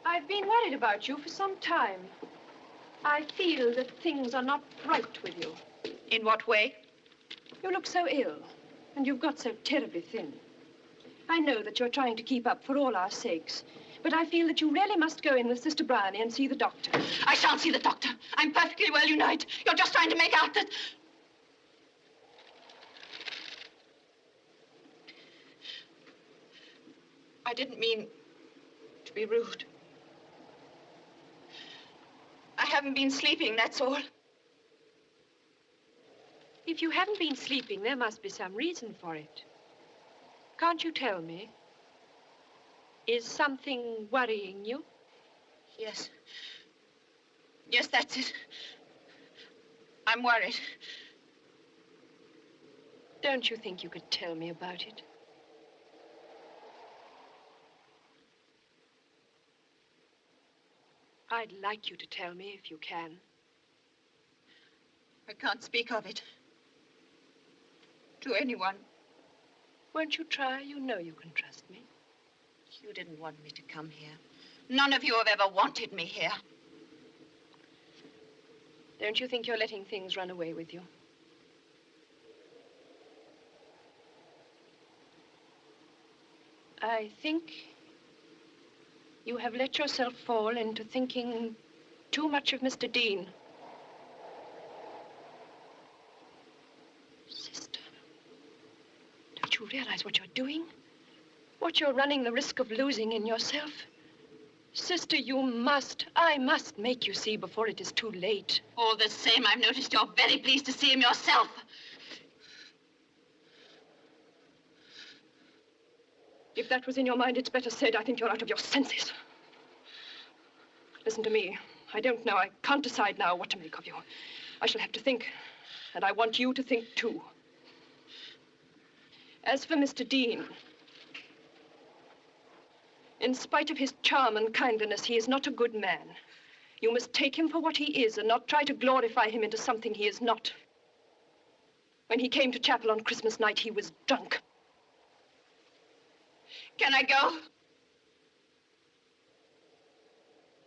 D: I've been worried about you for some time. I feel that things are not right with you.
J: In what way?
D: You look so ill, and you've got so terribly thin. I know that you're trying to keep up for all our sakes, but I feel that you really must go in with Sister Bryony and see the doctor.
J: I shan't see the doctor. I'm perfectly well, you know it. You're just trying to make out that... I didn't mean to be rude. I haven't been sleeping, that's all.
D: If you haven't been sleeping, there must be some reason for it. Can't you tell me? Is something worrying you?
J: Yes. Yes, that's it. I'm worried.
D: Don't you think you could tell me about it? I'd like you to tell me if you can.
J: I can't speak of it to anyone.
D: Won't you try? You know you can trust me.
J: You didn't want me to come here. None of you have ever wanted me here.
D: Don't you think you're letting things run away with you? I think you have let yourself fall into thinking too much of Mr. Dean. Sister, don't you realize what you're doing? What you're running the risk of losing in yourself? Sister, you must, I must make you see before it is too late.
J: All the same, I've noticed you're very pleased to see him yourself.
D: If that was in your mind, it's better said. I think you're out of your senses. Listen to me. I don't know. I can't decide now what to make of you. I shall have to think, and I want you to think, too. As for Mr. Dean, in spite of his charm and kindliness, he is not a good man. You must take him for what he is and not try to glorify him into something he is not. When he came to chapel on Christmas night, he was drunk.
J: Can I go?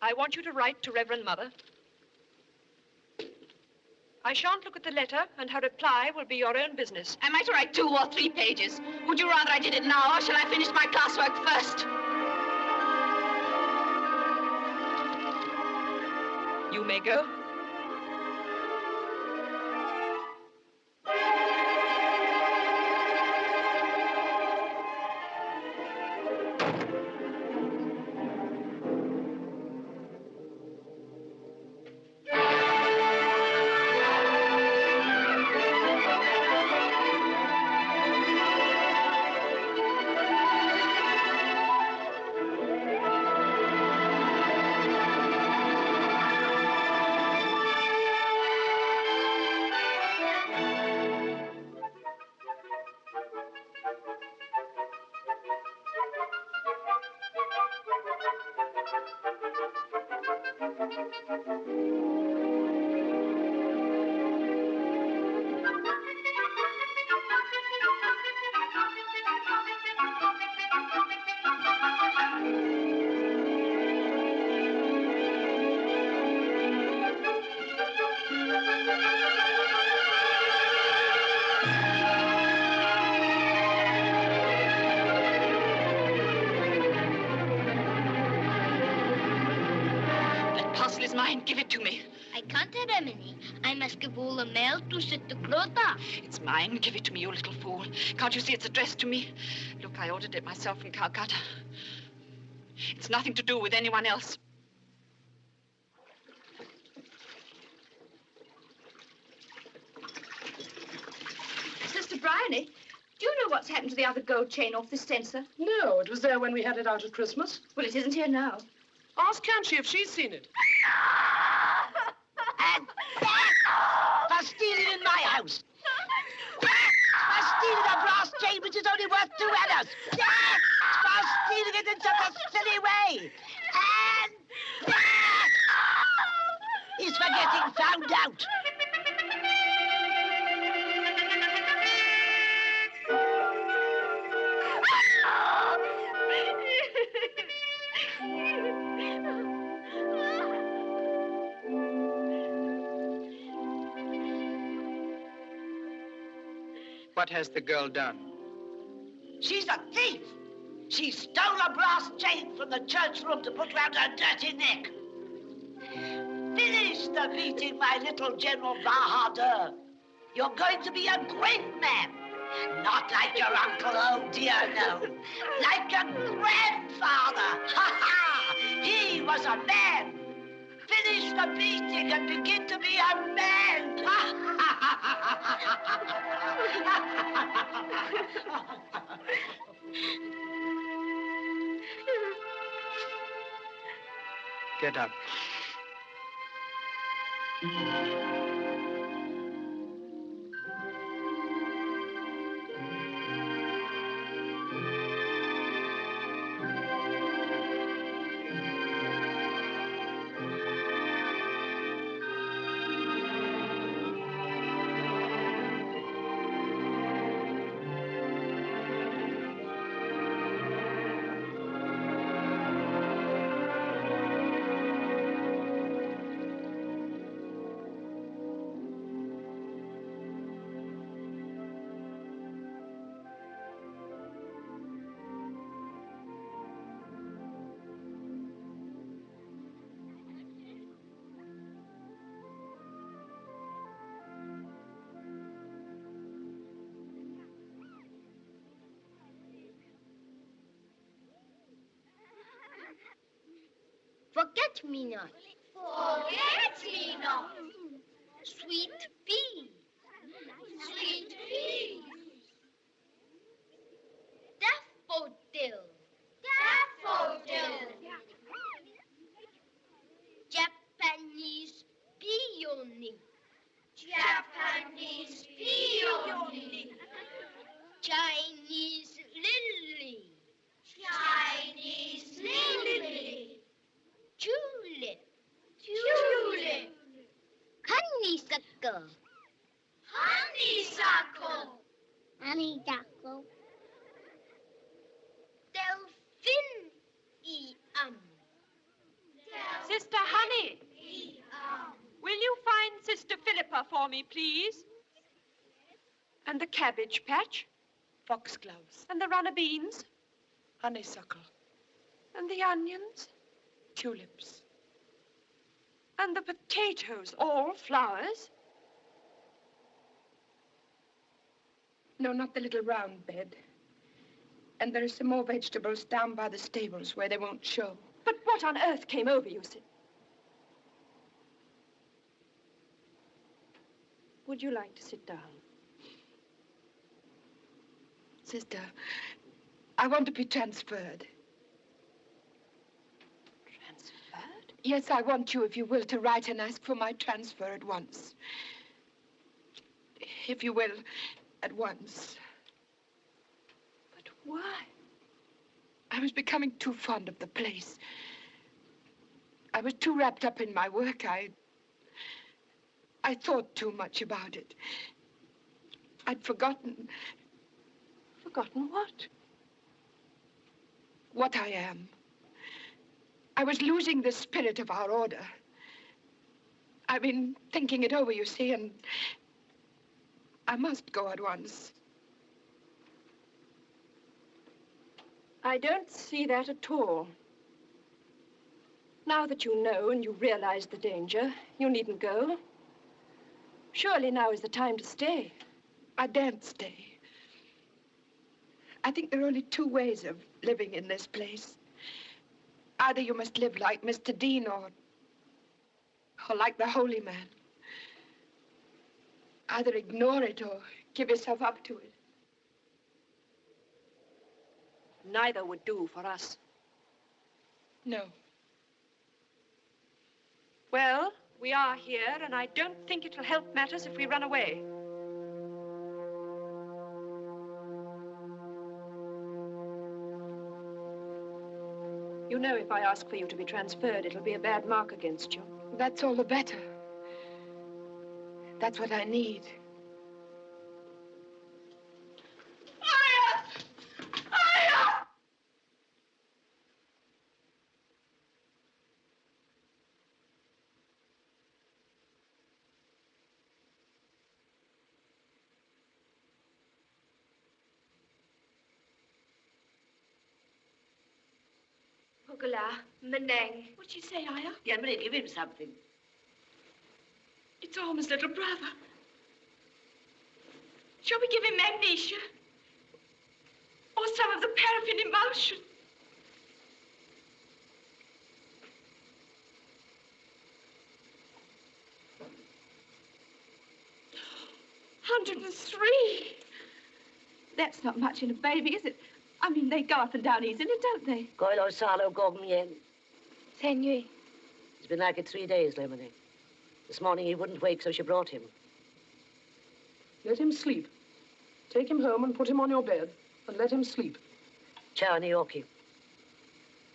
D: I want you to write to Reverend Mother. I shan't look at the letter, and her reply will be your own business.
J: Am I to write 2 or 3 pages? Would you rather I did it now, or shall I finish my classwork first?
D: You may go.
J: Give it to me.
K: I can't have any. I must give all the mail to Sister Clodagh.
J: It's mine. Give it to me, you little fool. Can't you see it's addressed to me? Look, I ordered it myself from Calcutta. It's nothing to do with anyone else. Sister Bryony, do you know what's happened to the other gold chain off this censer?
I: No, it was there when we had it out at Christmas.
J: Well, it isn't here now.
I: Ask Kanchi if she's seen it.
H: And that for stealing in my house. That for stealing a brass chain which is only worth 2 annas. That for stealing it in such a silly way. And that is for getting found out.
M: What has the girl done?
H: She's a thief. She stole a brass chain from the church room to put round her dirty neck. Finish the meeting, my little General Bahadur. You're going to be a great man. Not like your uncle, oh dear, no. Like your grandfather. Ha ha! He was a man. Finish the meeting and begin to be a man.
M: Get up.
K: Forget-me-not. Forget-me-not. Sweet pea. Sweet pea. Daffodil. Daffodil. Japanese peony. Japanese peony. Chinese lily. Chinese lily. Tulip. Tulip. Honeysuckle. Honeysuckle. Honeysuckle. Delphinium.
D: Sister Honey, will you find Sister Philippa for me, please? And the cabbage patch?
F: Foxgloves.
D: And the runner beans?
F: Honeysuckle.
D: And the onions?
F: Tulips.
D: And the potatoes, all flowers?
F: No, not the little round bed. And there are some more vegetables down by the stables where they won't show.
D: But what on earth came over you, Sid? Would you like to sit down?
F: Sister, I want to be transferred.
D: Transferred?
F: Yes, I want you, if you will, to write and ask for my transfer at once. If you will, at once.
D: But why?
F: I was becoming too fond of the place. I was too wrapped up in my work. I thought too much about it. I'd forgotten.
D: Forgotten what?
F: What I am. I was losing the spirit of our order. I've been thinking it over, you see, and I must go at once.
D: I don't see that at all. Now that you know and you realize the danger, you needn't go. Surely now is the time to stay.
F: I daren't stay. I think there are only two ways of living in this place. Either you must live like Mr. Dean or like the holy man. Either ignore it or give yourself up to it.
D: Neither would do for us.
F: No.
D: Well, we are here, and I don't think it will help matters if we run away. You know, if I ask for you to be transferred, it'll be a bad mark against you.
F: That's all the better. That's what I need.
C: Pugala, Meneng.
H: What'd she say, Aya? Yeah, but give him something.
C: It's Alma's little brother. Shall we give him magnesia? Or some of the paraffin emulsion? $103. That's not much in a baby, is it? I mean, they go up and down easily, don't they?
H: Goilo salo gomien.
C: Senui.
H: It's been like it 3 days, Lemony. This morning he wouldn't wake, so she brought him.
I: Let him sleep. Take him home and put him on your bed, and let him sleep.
H: Ciao, Nioki.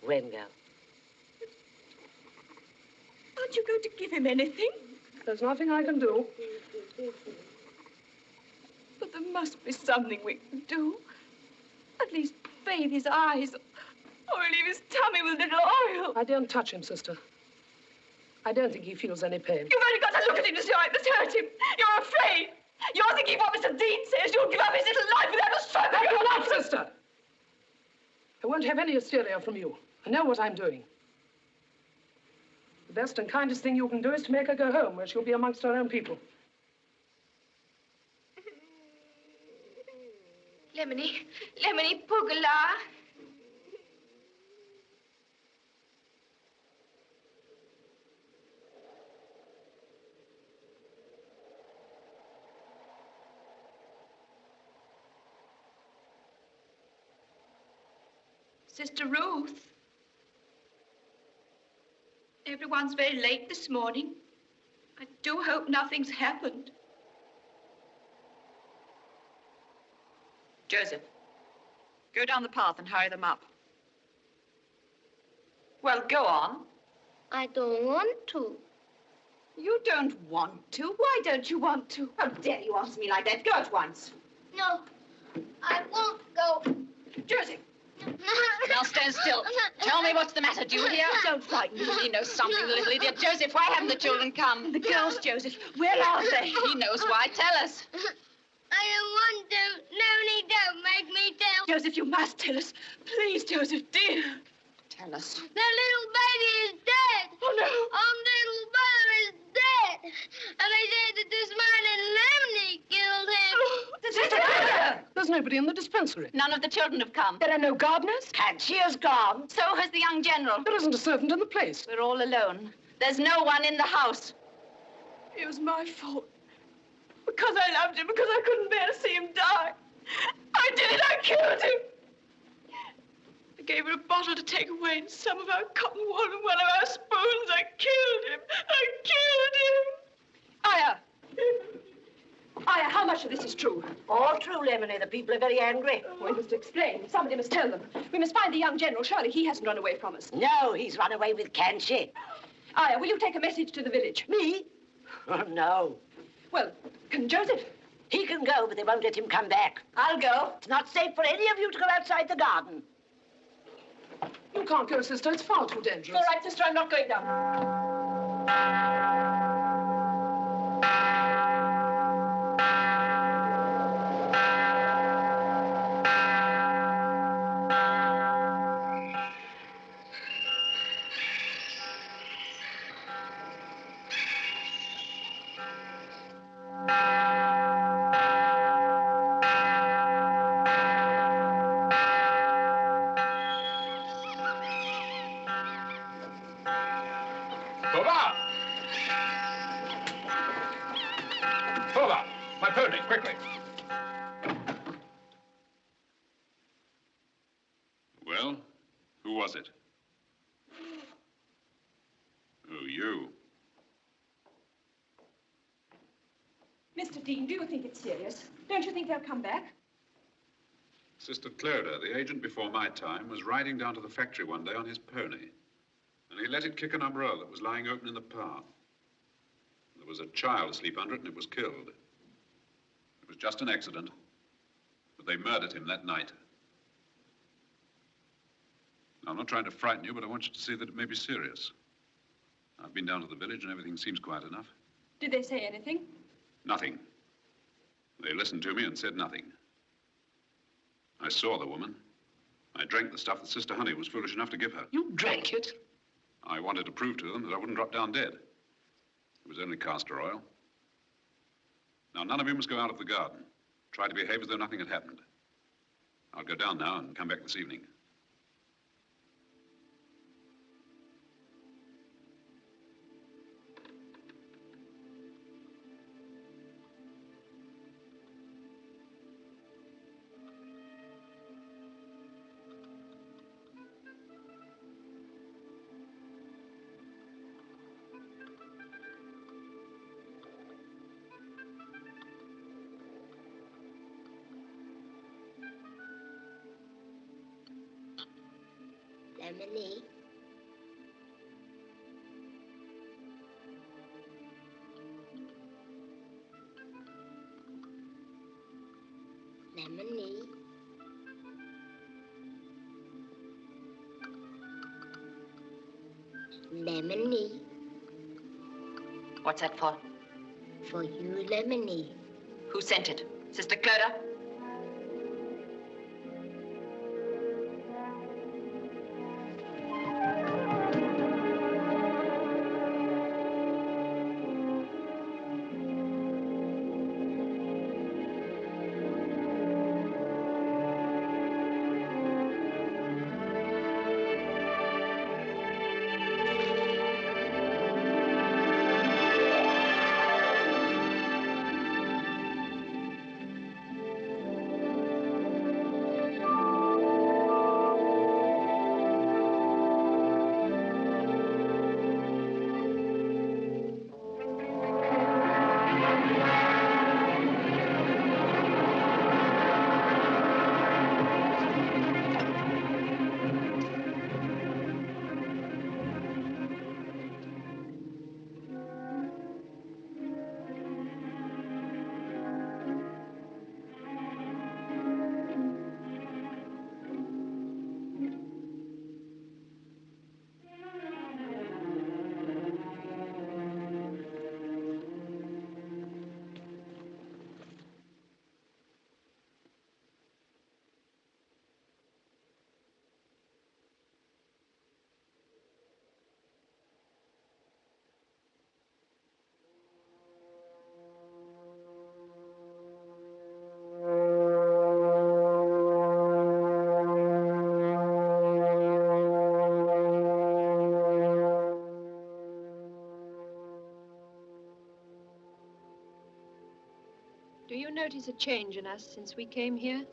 H: Wengal.
C: Aren't you going to give him anything?
I: There's nothing I can do.
C: But there must be something we can do. At least bathe his eyes, or leave his tummy with a little oil.
I: I daren't touch him, sister. I don't think he feels any pain.
C: You've only got to look at him to see how it must hurt him. You're afraid. You're thinking what Mr. Dean says. You'll give up his little life without a stroke.
I: That's enough, sister! I won't have any hysteria from you. I know what I'm doing. The best and kindest thing you can do is to make her go home, where she'll be amongst her own people.
C: Lemony, Pugala. Sister Ruth. Everyone's very late this morning. I do hope nothing's happened.
J: Joseph, go down the path and hurry them up. Well, go on.
K: I don't want to.
J: You don't want to? Why don't you want to? How dare you ask me like that? Go at once.
K: No, I won't go.
J: Joseph! Now stand still. Tell me what's the matter. Do you hear? Don't frighten me. He knows something, the little idiot. Joseph, why haven't the children come? The girls, Joseph. Where are they? He knows why. Tell us.
K: I don't want to. Lemony, don't make me tell.
C: Joseph, you must tell us. Please, Joseph, dear.
J: Tell us.
K: The little baby is dead.
C: Oh, no.
K: Little brother is dead. And they said that this man in Lemony killed him.
C: Sister Clodagh!
I: There's nobody in the dispensary.
J: None of the children have come.
D: There are no gardeners?
H: And she is gone.
J: So has the young general.
I: There isn't a servant in the place.
J: We're all alone. There's no one in the house.
C: It was my fault. Because I loved him, because I couldn't bear to see him die. I did it, I killed him. I gave her a bottle to take away and some of our cotton wool and one of our spoons. I killed him. I killed him.
D: Aya! Aya, how much of this is true?
H: All true, Lemony. The people are very angry.
D: We must explain. Somebody must tell them. We must find the young general. Surely he hasn't run away from us.
H: No, he's run away with Kanshi.
D: Aya, will you take a message to the village?
H: Me? Oh, no.
D: Well, can Joseph?
H: He can go, but they won't let him come back. I'll go. It's not safe for any of you to go outside the garden.
I: You can't go, sister. It's far too dangerous.
D: All right, sister, I'm not going down.
N: Clodagh! Clodagh! My pony, quickly. Well, who was it? Oh, you.
D: Mr. Dean, do you think it's serious? Don't you think they'll come back?
E: Sister Clodagh, the agent before my time, was riding down to the factory one day on his pony. And he let it kick an umbrella that was lying open in the path. There was a child asleep under it, and it was killed. It was just an accident. But they murdered him that night. Now, I'm not trying to frighten you, but I want you to see that it may be serious. I've been down to the village, and everything seems quiet enough.
D: Did they say anything?
E: Nothing. They listened to me and said nothing. I saw the woman. I drank the stuff that Sister Honey was foolish enough to give her.
I: You drank it?
E: I wanted to prove to them that I wouldn't drop down dead. It was only castor oil. Now, none of you must go out of the garden. Try to behave as though nothing had happened. I'll go down now and come back this evening.
K: Lemony. Lemony. Lemony.
O: What's that for?
K: For you, Lemony.
O: Who sent it? Sister Clodagh?
D: Do you notice a change in us since we came here?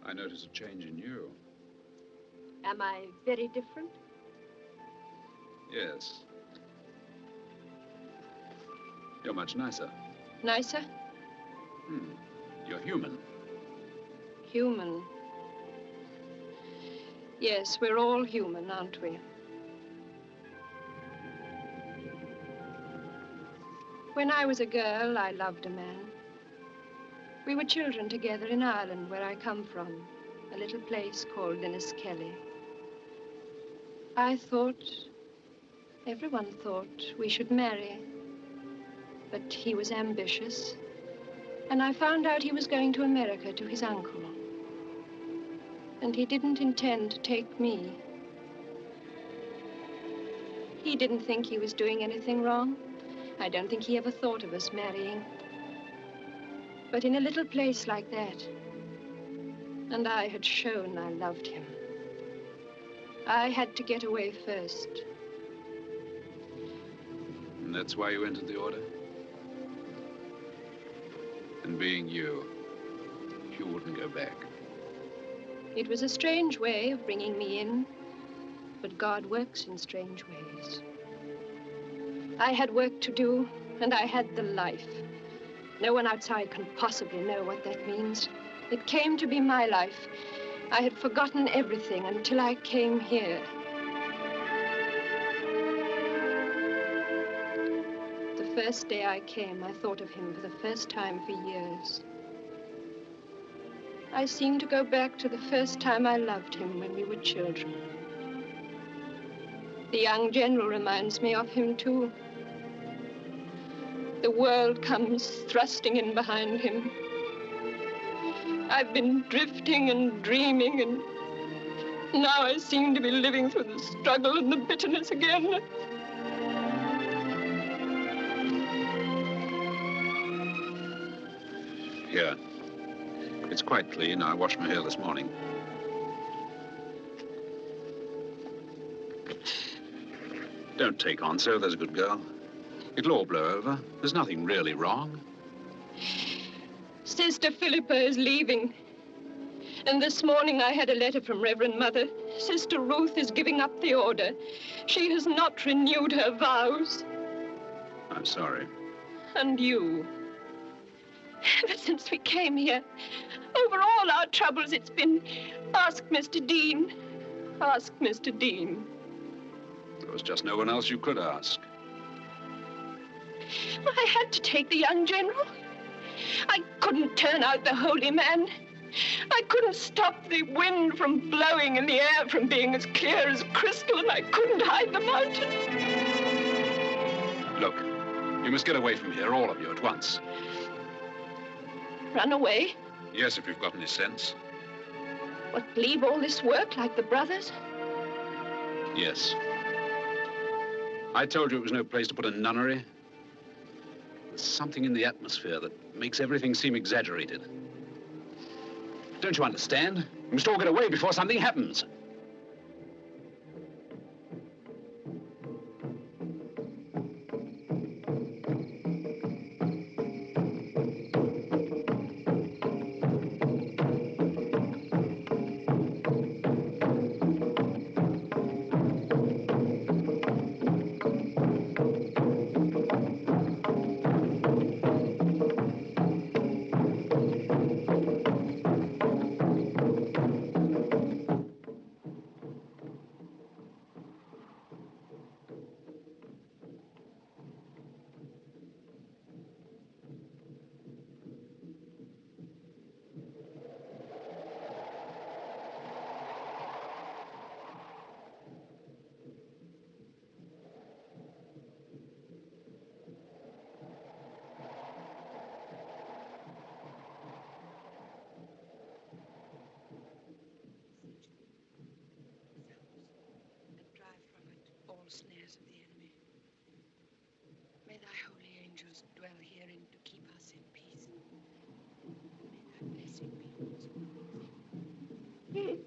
E: I notice a change in you.
D: Am I very different?
E: Yes. You're much nicer.
D: Nicer?
E: You're human.
D: Human. Yes, we're all human, aren't we? When I was a girl, I loved a man. We were children together in Ireland, where I come from, a little place called Kelly. I thought, everyone thought, we should marry. But he was ambitious, and I found out he was going to America to his uncle. And he didn't intend to take me. He didn't think he was doing anything wrong. I don't think he ever thought of us marrying. But in a little place like that, and I had shown I loved him. I had to get away first.
E: And that's why you entered the order? And being you wouldn't go back.
D: It was a strange way of bringing me in, but God works in strange ways. I had work to do, and I had the life. No one outside can possibly know what that means. It came to be my life. I had forgotten everything until I came here. The first day I came, I thought of him for the first time for years. I seemed to go back to the first time I loved him when we were children. The young general reminds me of him, too. The world comes thrusting in behind him. I've been drifting and dreaming, and now I seem to be living through the struggle and the bitterness again.
E: Here. It's quite clean. I washed my hair this morning. Don't take on so, there's a good girl. It'll all blow over. There's nothing really wrong.
D: Sister Philippa is leaving. And this morning I had a letter from Reverend Mother. Sister Ruth is giving up the order. She has not renewed her vows.
E: I'm sorry.
D: And you. Ever since we came here, over all our troubles, it's been, ask Mr. Dean. Ask Mr. Dean.
E: There was just no one else you could ask.
D: I had to take the young general. I couldn't turn out the holy man. I couldn't stop the wind from blowing and the air from being as clear as crystal, and I couldn't hide the mountain.
E: Look, you must get away from here, all of you, at once.
D: Run away?
E: Yes, if you've got any sense.
D: What, leave all this work like the brothers?
E: Yes. I told you it was no place to put a nunnery. There's something in the atmosphere that makes everything seem exaggerated. Don't you understand? We must all get away before something happens.
D: Snares of the enemy. May thy holy angels dwell herein to keep us in peace. May thy blessing be also with us.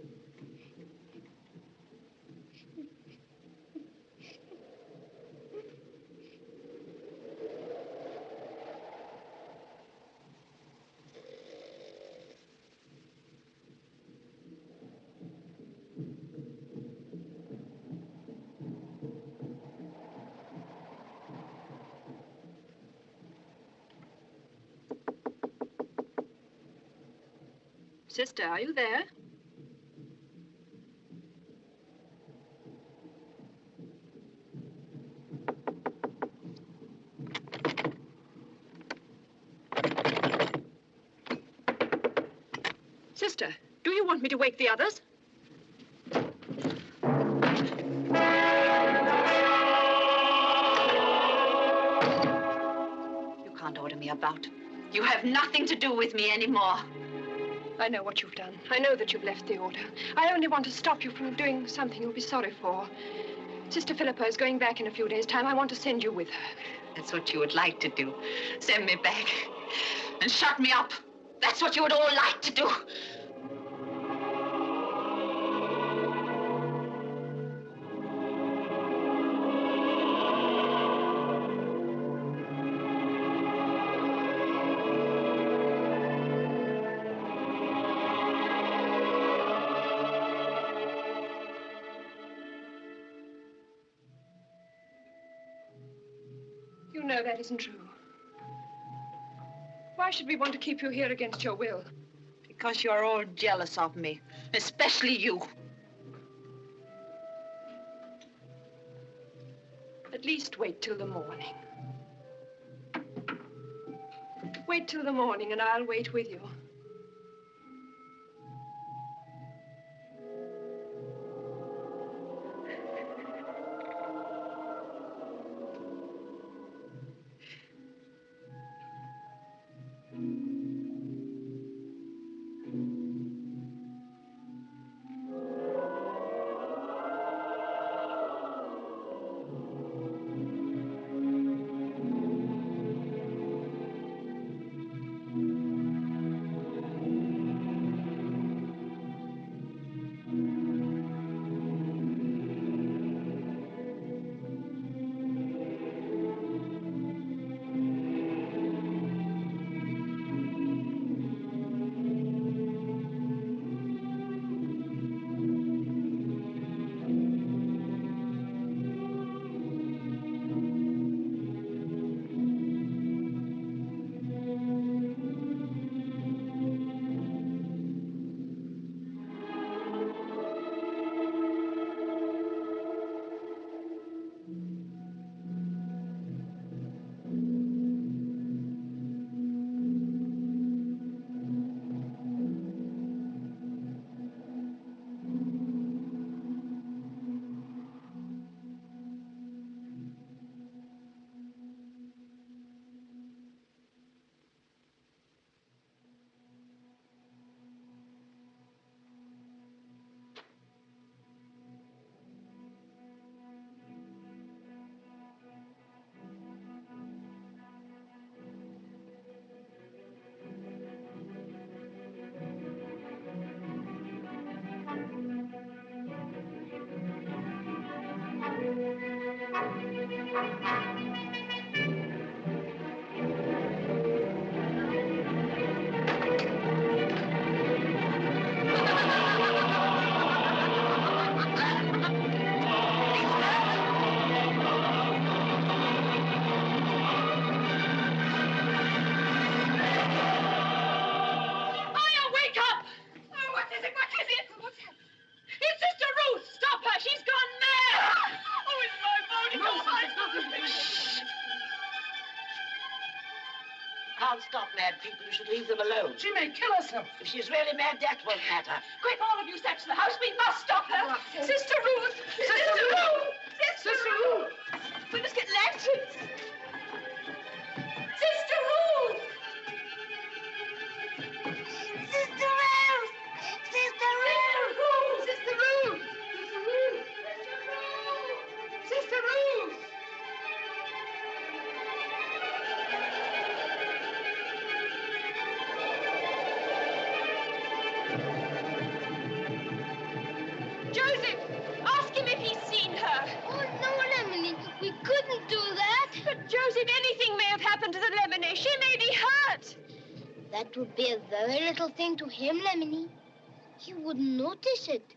D: Sister, are you there? Sister, do you want me to wake the others?
O: You can't order me about. You have nothing to do with me anymore.
D: I know what you've done. I know that you've left the order. I only want to stop you from doing something you'll be sorry for. Sister Philippa is going back in a few days' time. I want to send you with her.
O: That's what you would like to do. Send me back and shut me up. That's what you would all like to do.
D: You know that isn't true. Why should we want to keep you here against your will?
O: Because you're all jealous of me, especially you.
D: At least wait till the morning. Wait till the morning and I'll wait with you.
H: Can't stop mad people. You should leave them alone.
I: She may kill herself.
H: If she's really mad, that won't matter.
C: Quick, all of you, search the house. We must stop her. Sister Ruth!
I: Sister Ruth!
C: Sister Ruth! We must get lanterns. Sister Ruth!
K: Sister Ruth! Sister Ruth!
C: Sister Ruth! Sister Ruth!
D: Joseph, ask him if he's seen her.
K: Oh, no, Lemony. We couldn't do that.
D: But, Joseph, anything may have happened to the Lemony. She may be hurt.
K: That would be a very little thing to him, Lemony. He wouldn't notice it.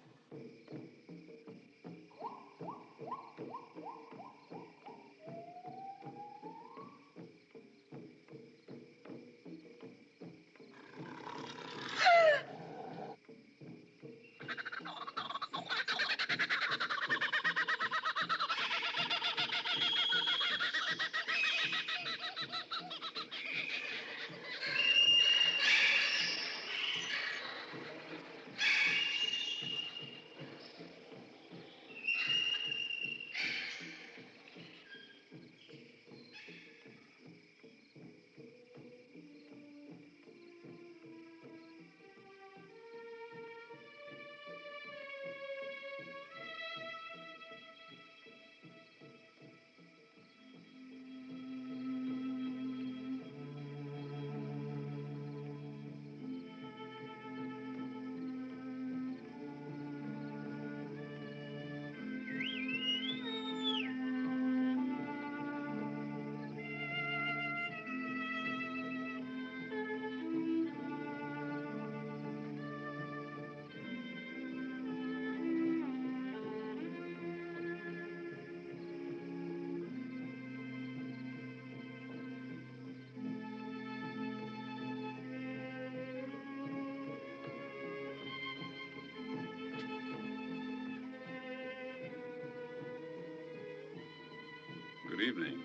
N: evening.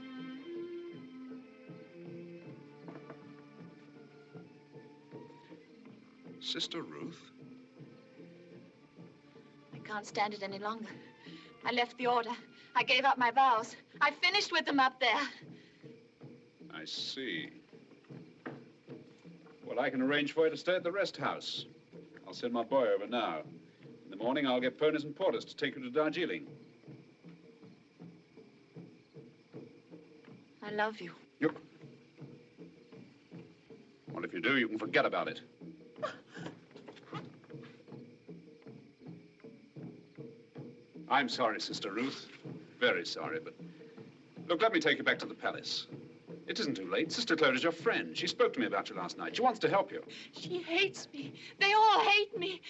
E: Sister Ruth?
J: I can't stand it any longer. I left the order. I gave up my vows. I finished with them up there.
N: I see. Well, I can arrange for you to stay at the rest house. I'll send my boy over now. In the morning, I'll get ponies and porters to take you to Darjeeling.
J: I love you.
N: Well, if you do, you can forget about it. I'm sorry, Sister Ruth. Very sorry, but... Look, let me take you back to the palace. It isn't too late. Sister Clodagh is your friend. She spoke to me about you last night. She wants to help you.
J: She hates me. They all hate me.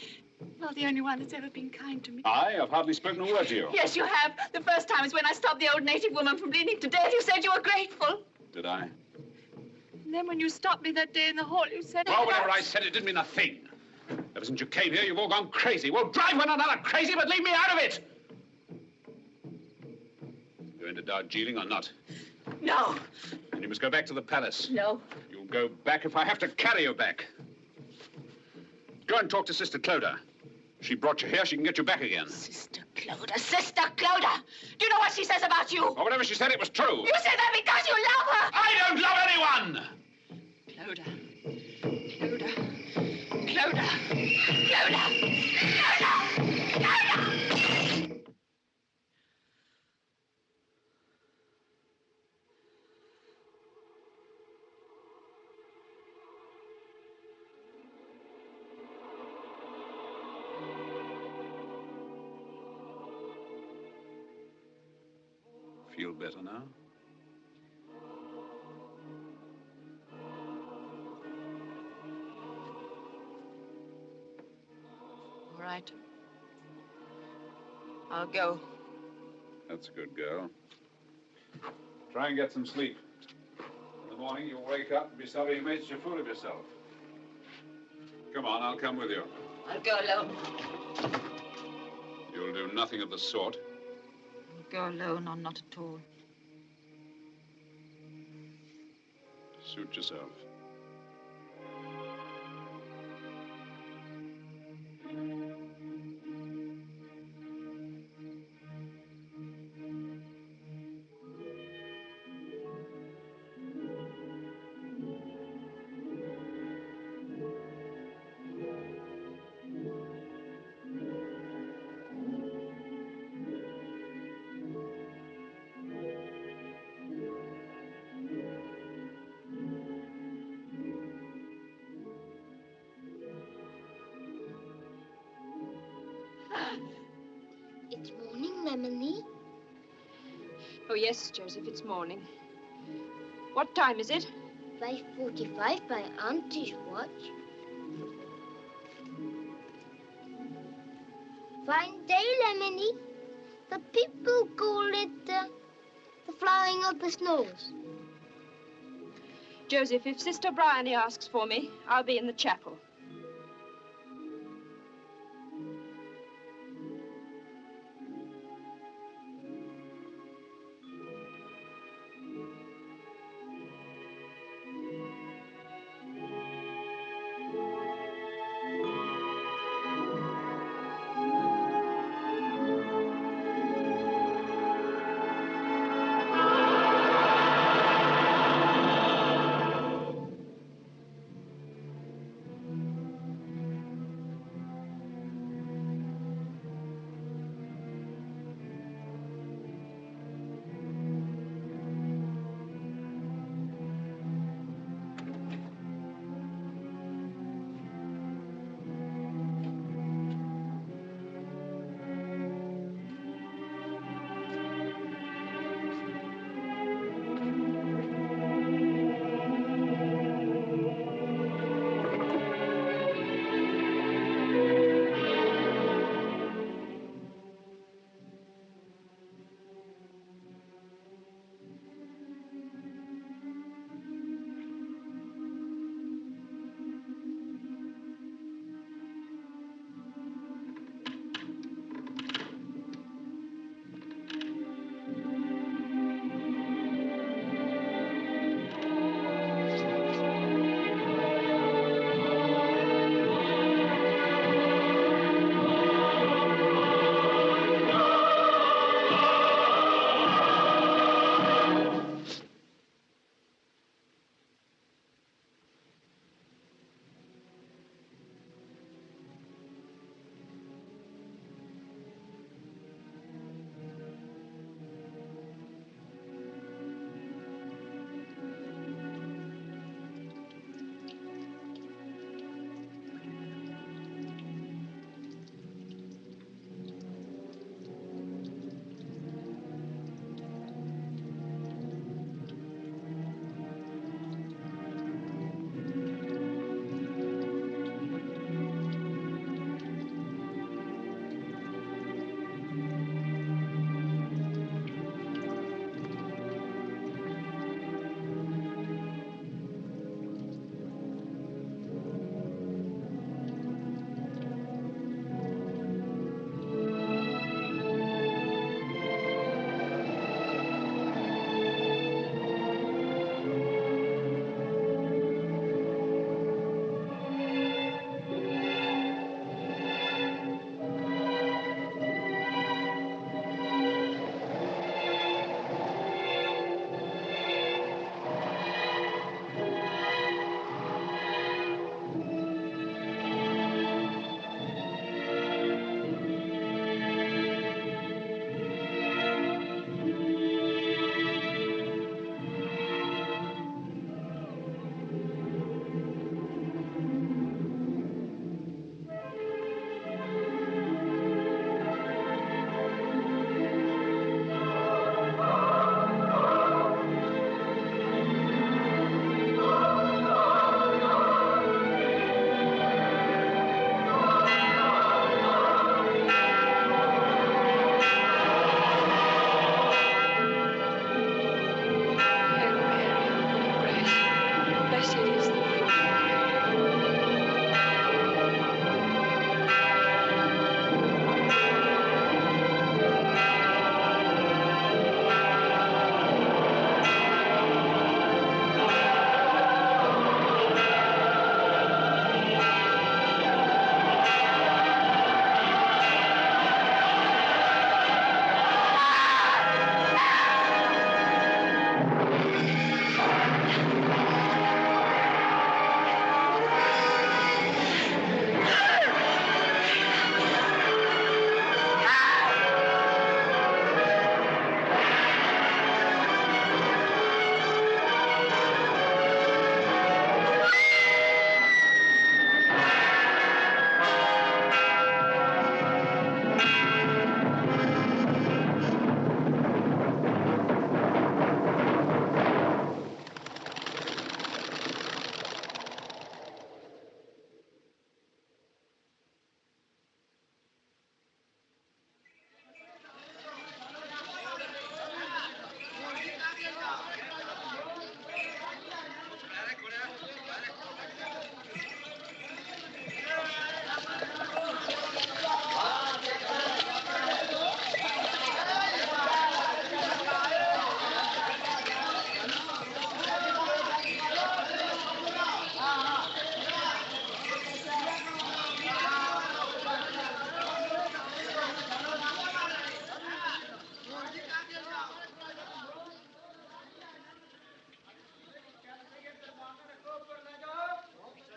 J: You're the only one that's ever been kind to me.
N: I've hardly spoken a word to you.
J: Yes, you have. The first time was when I stopped the old native woman from bleeding to death. You said you were grateful.
N: Did I?
J: And then when you stopped me that day in the hall, you said...
N: Well, whatever I said, it didn't mean a thing. Ever since you came here, you've all gone crazy. Well, drive one another crazy, but leave me out of it. Going to Darjeeling or not?
J: No.
N: And you must go back to the palace.
J: No.
N: You'll go back if I have to carry you back. Go and talk to Sister Clodagh. She brought you here, she can get you back again.
J: Sister Clodagh, Sister Clodagh! Do you know what she says about you?
N: Or whatever she said, it was true.
J: You said that because you love her!
N: I don't love anyone!
J: Clodagh. Clodagh. Clodagh. Clodagh. Clodagh. Clodagh!
N: Feel better now?
J: All right. I'll go.
N: That's a good girl. Try and get some sleep. In the morning, you'll wake up and be sorry you made such a fool of yourself. Come on, I'll come with you.
J: I'll go alone.
N: You'll do nothing of the sort.
J: I'll go alone or not at all.
N: Suit yourself.
K: It's morning, Lemony.
D: Oh, yes, Joseph, it's morning. What time is it?
K: 5:45 by Auntie's watch. Fine day, Lemony. The people call it the flying of the snows.
D: Joseph, if Sister Bryony asks for me, I'll be in the chapel.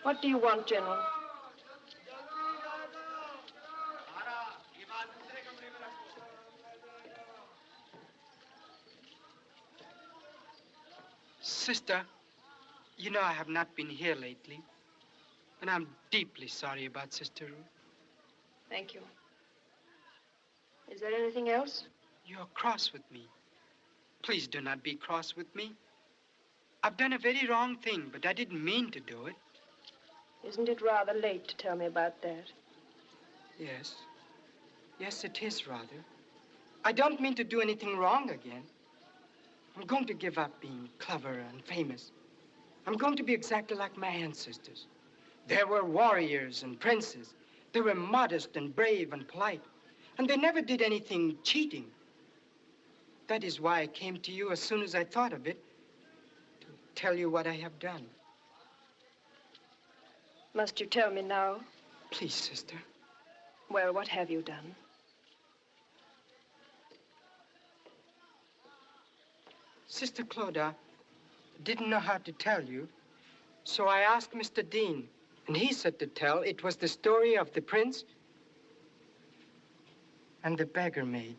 D: What do you want, General?
M: Sister, you know I have not been here lately. And I'm deeply sorry about Sister Ruth.
D: Thank you. Is there anything else?
M: You're cross with me. Please do not be cross with me. I've done a very wrong thing, but I didn't mean to do it.
D: Isn't it rather late to tell me about that?
M: Yes. Yes, it is rather. I don't mean to do anything wrong again. I'm going to give up being clever and famous. I'm going to be exactly like my ancestors. They were warriors and princes. They were modest and brave and polite. And they never did anything cheating. That is why I came to you as soon as I thought of it, to tell you what I have done.
D: Must you tell me now?
M: Please, sister.
D: Well, what have you done?
M: Sister Clodagh didn't know how to tell you, so I asked Mr. Dean, and he said to tell it was the story of the prince and the beggar maid.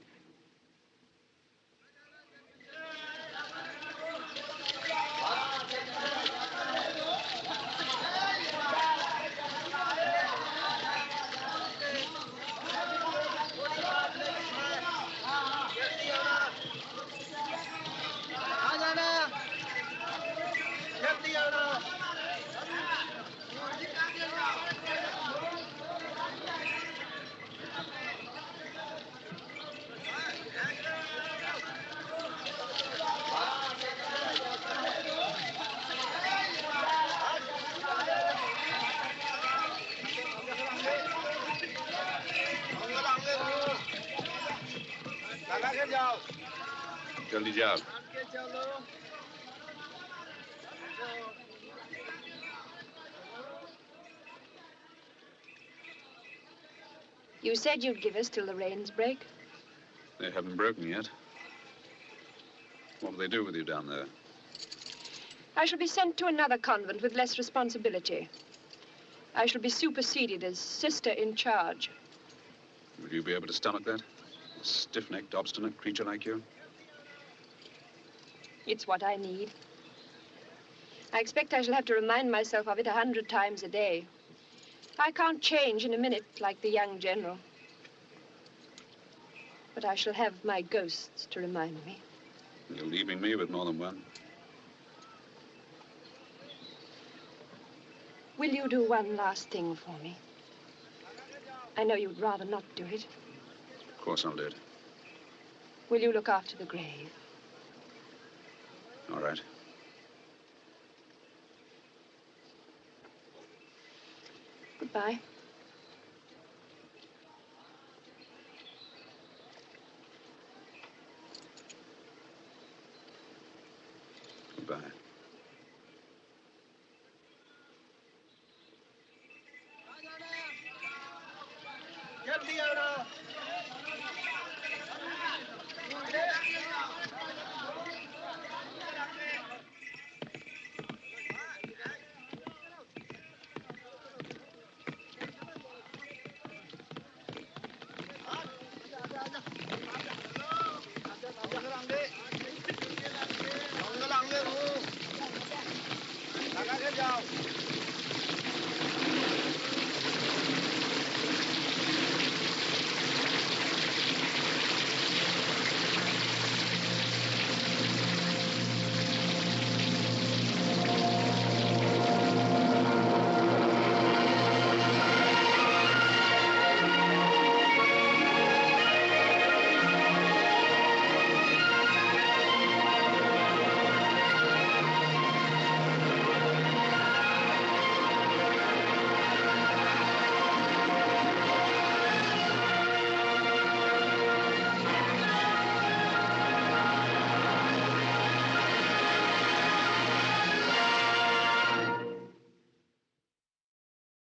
N: जल्दी जाओ।
D: You said you'd give us till the rains break.
N: They haven't broken yet. What will they do with you down there?
D: I shall be sent to another convent with less responsibility. I shall be superseded as sister in charge.
N: Will you be able to stomach that? A stiff-necked, obstinate creature like you?
D: It's what I need. I expect I shall have to remind myself of it 100 times a day. I can't change in a minute like the young general. But I shall have my ghosts to remind me.
N: You're leaving me with more than one.
D: Will you do one last thing for me? I know you'd rather not do it.
N: Of course I'll do it.
D: Will you look after the grave?
N: All right.
D: Goodbye.
N: Goodbye.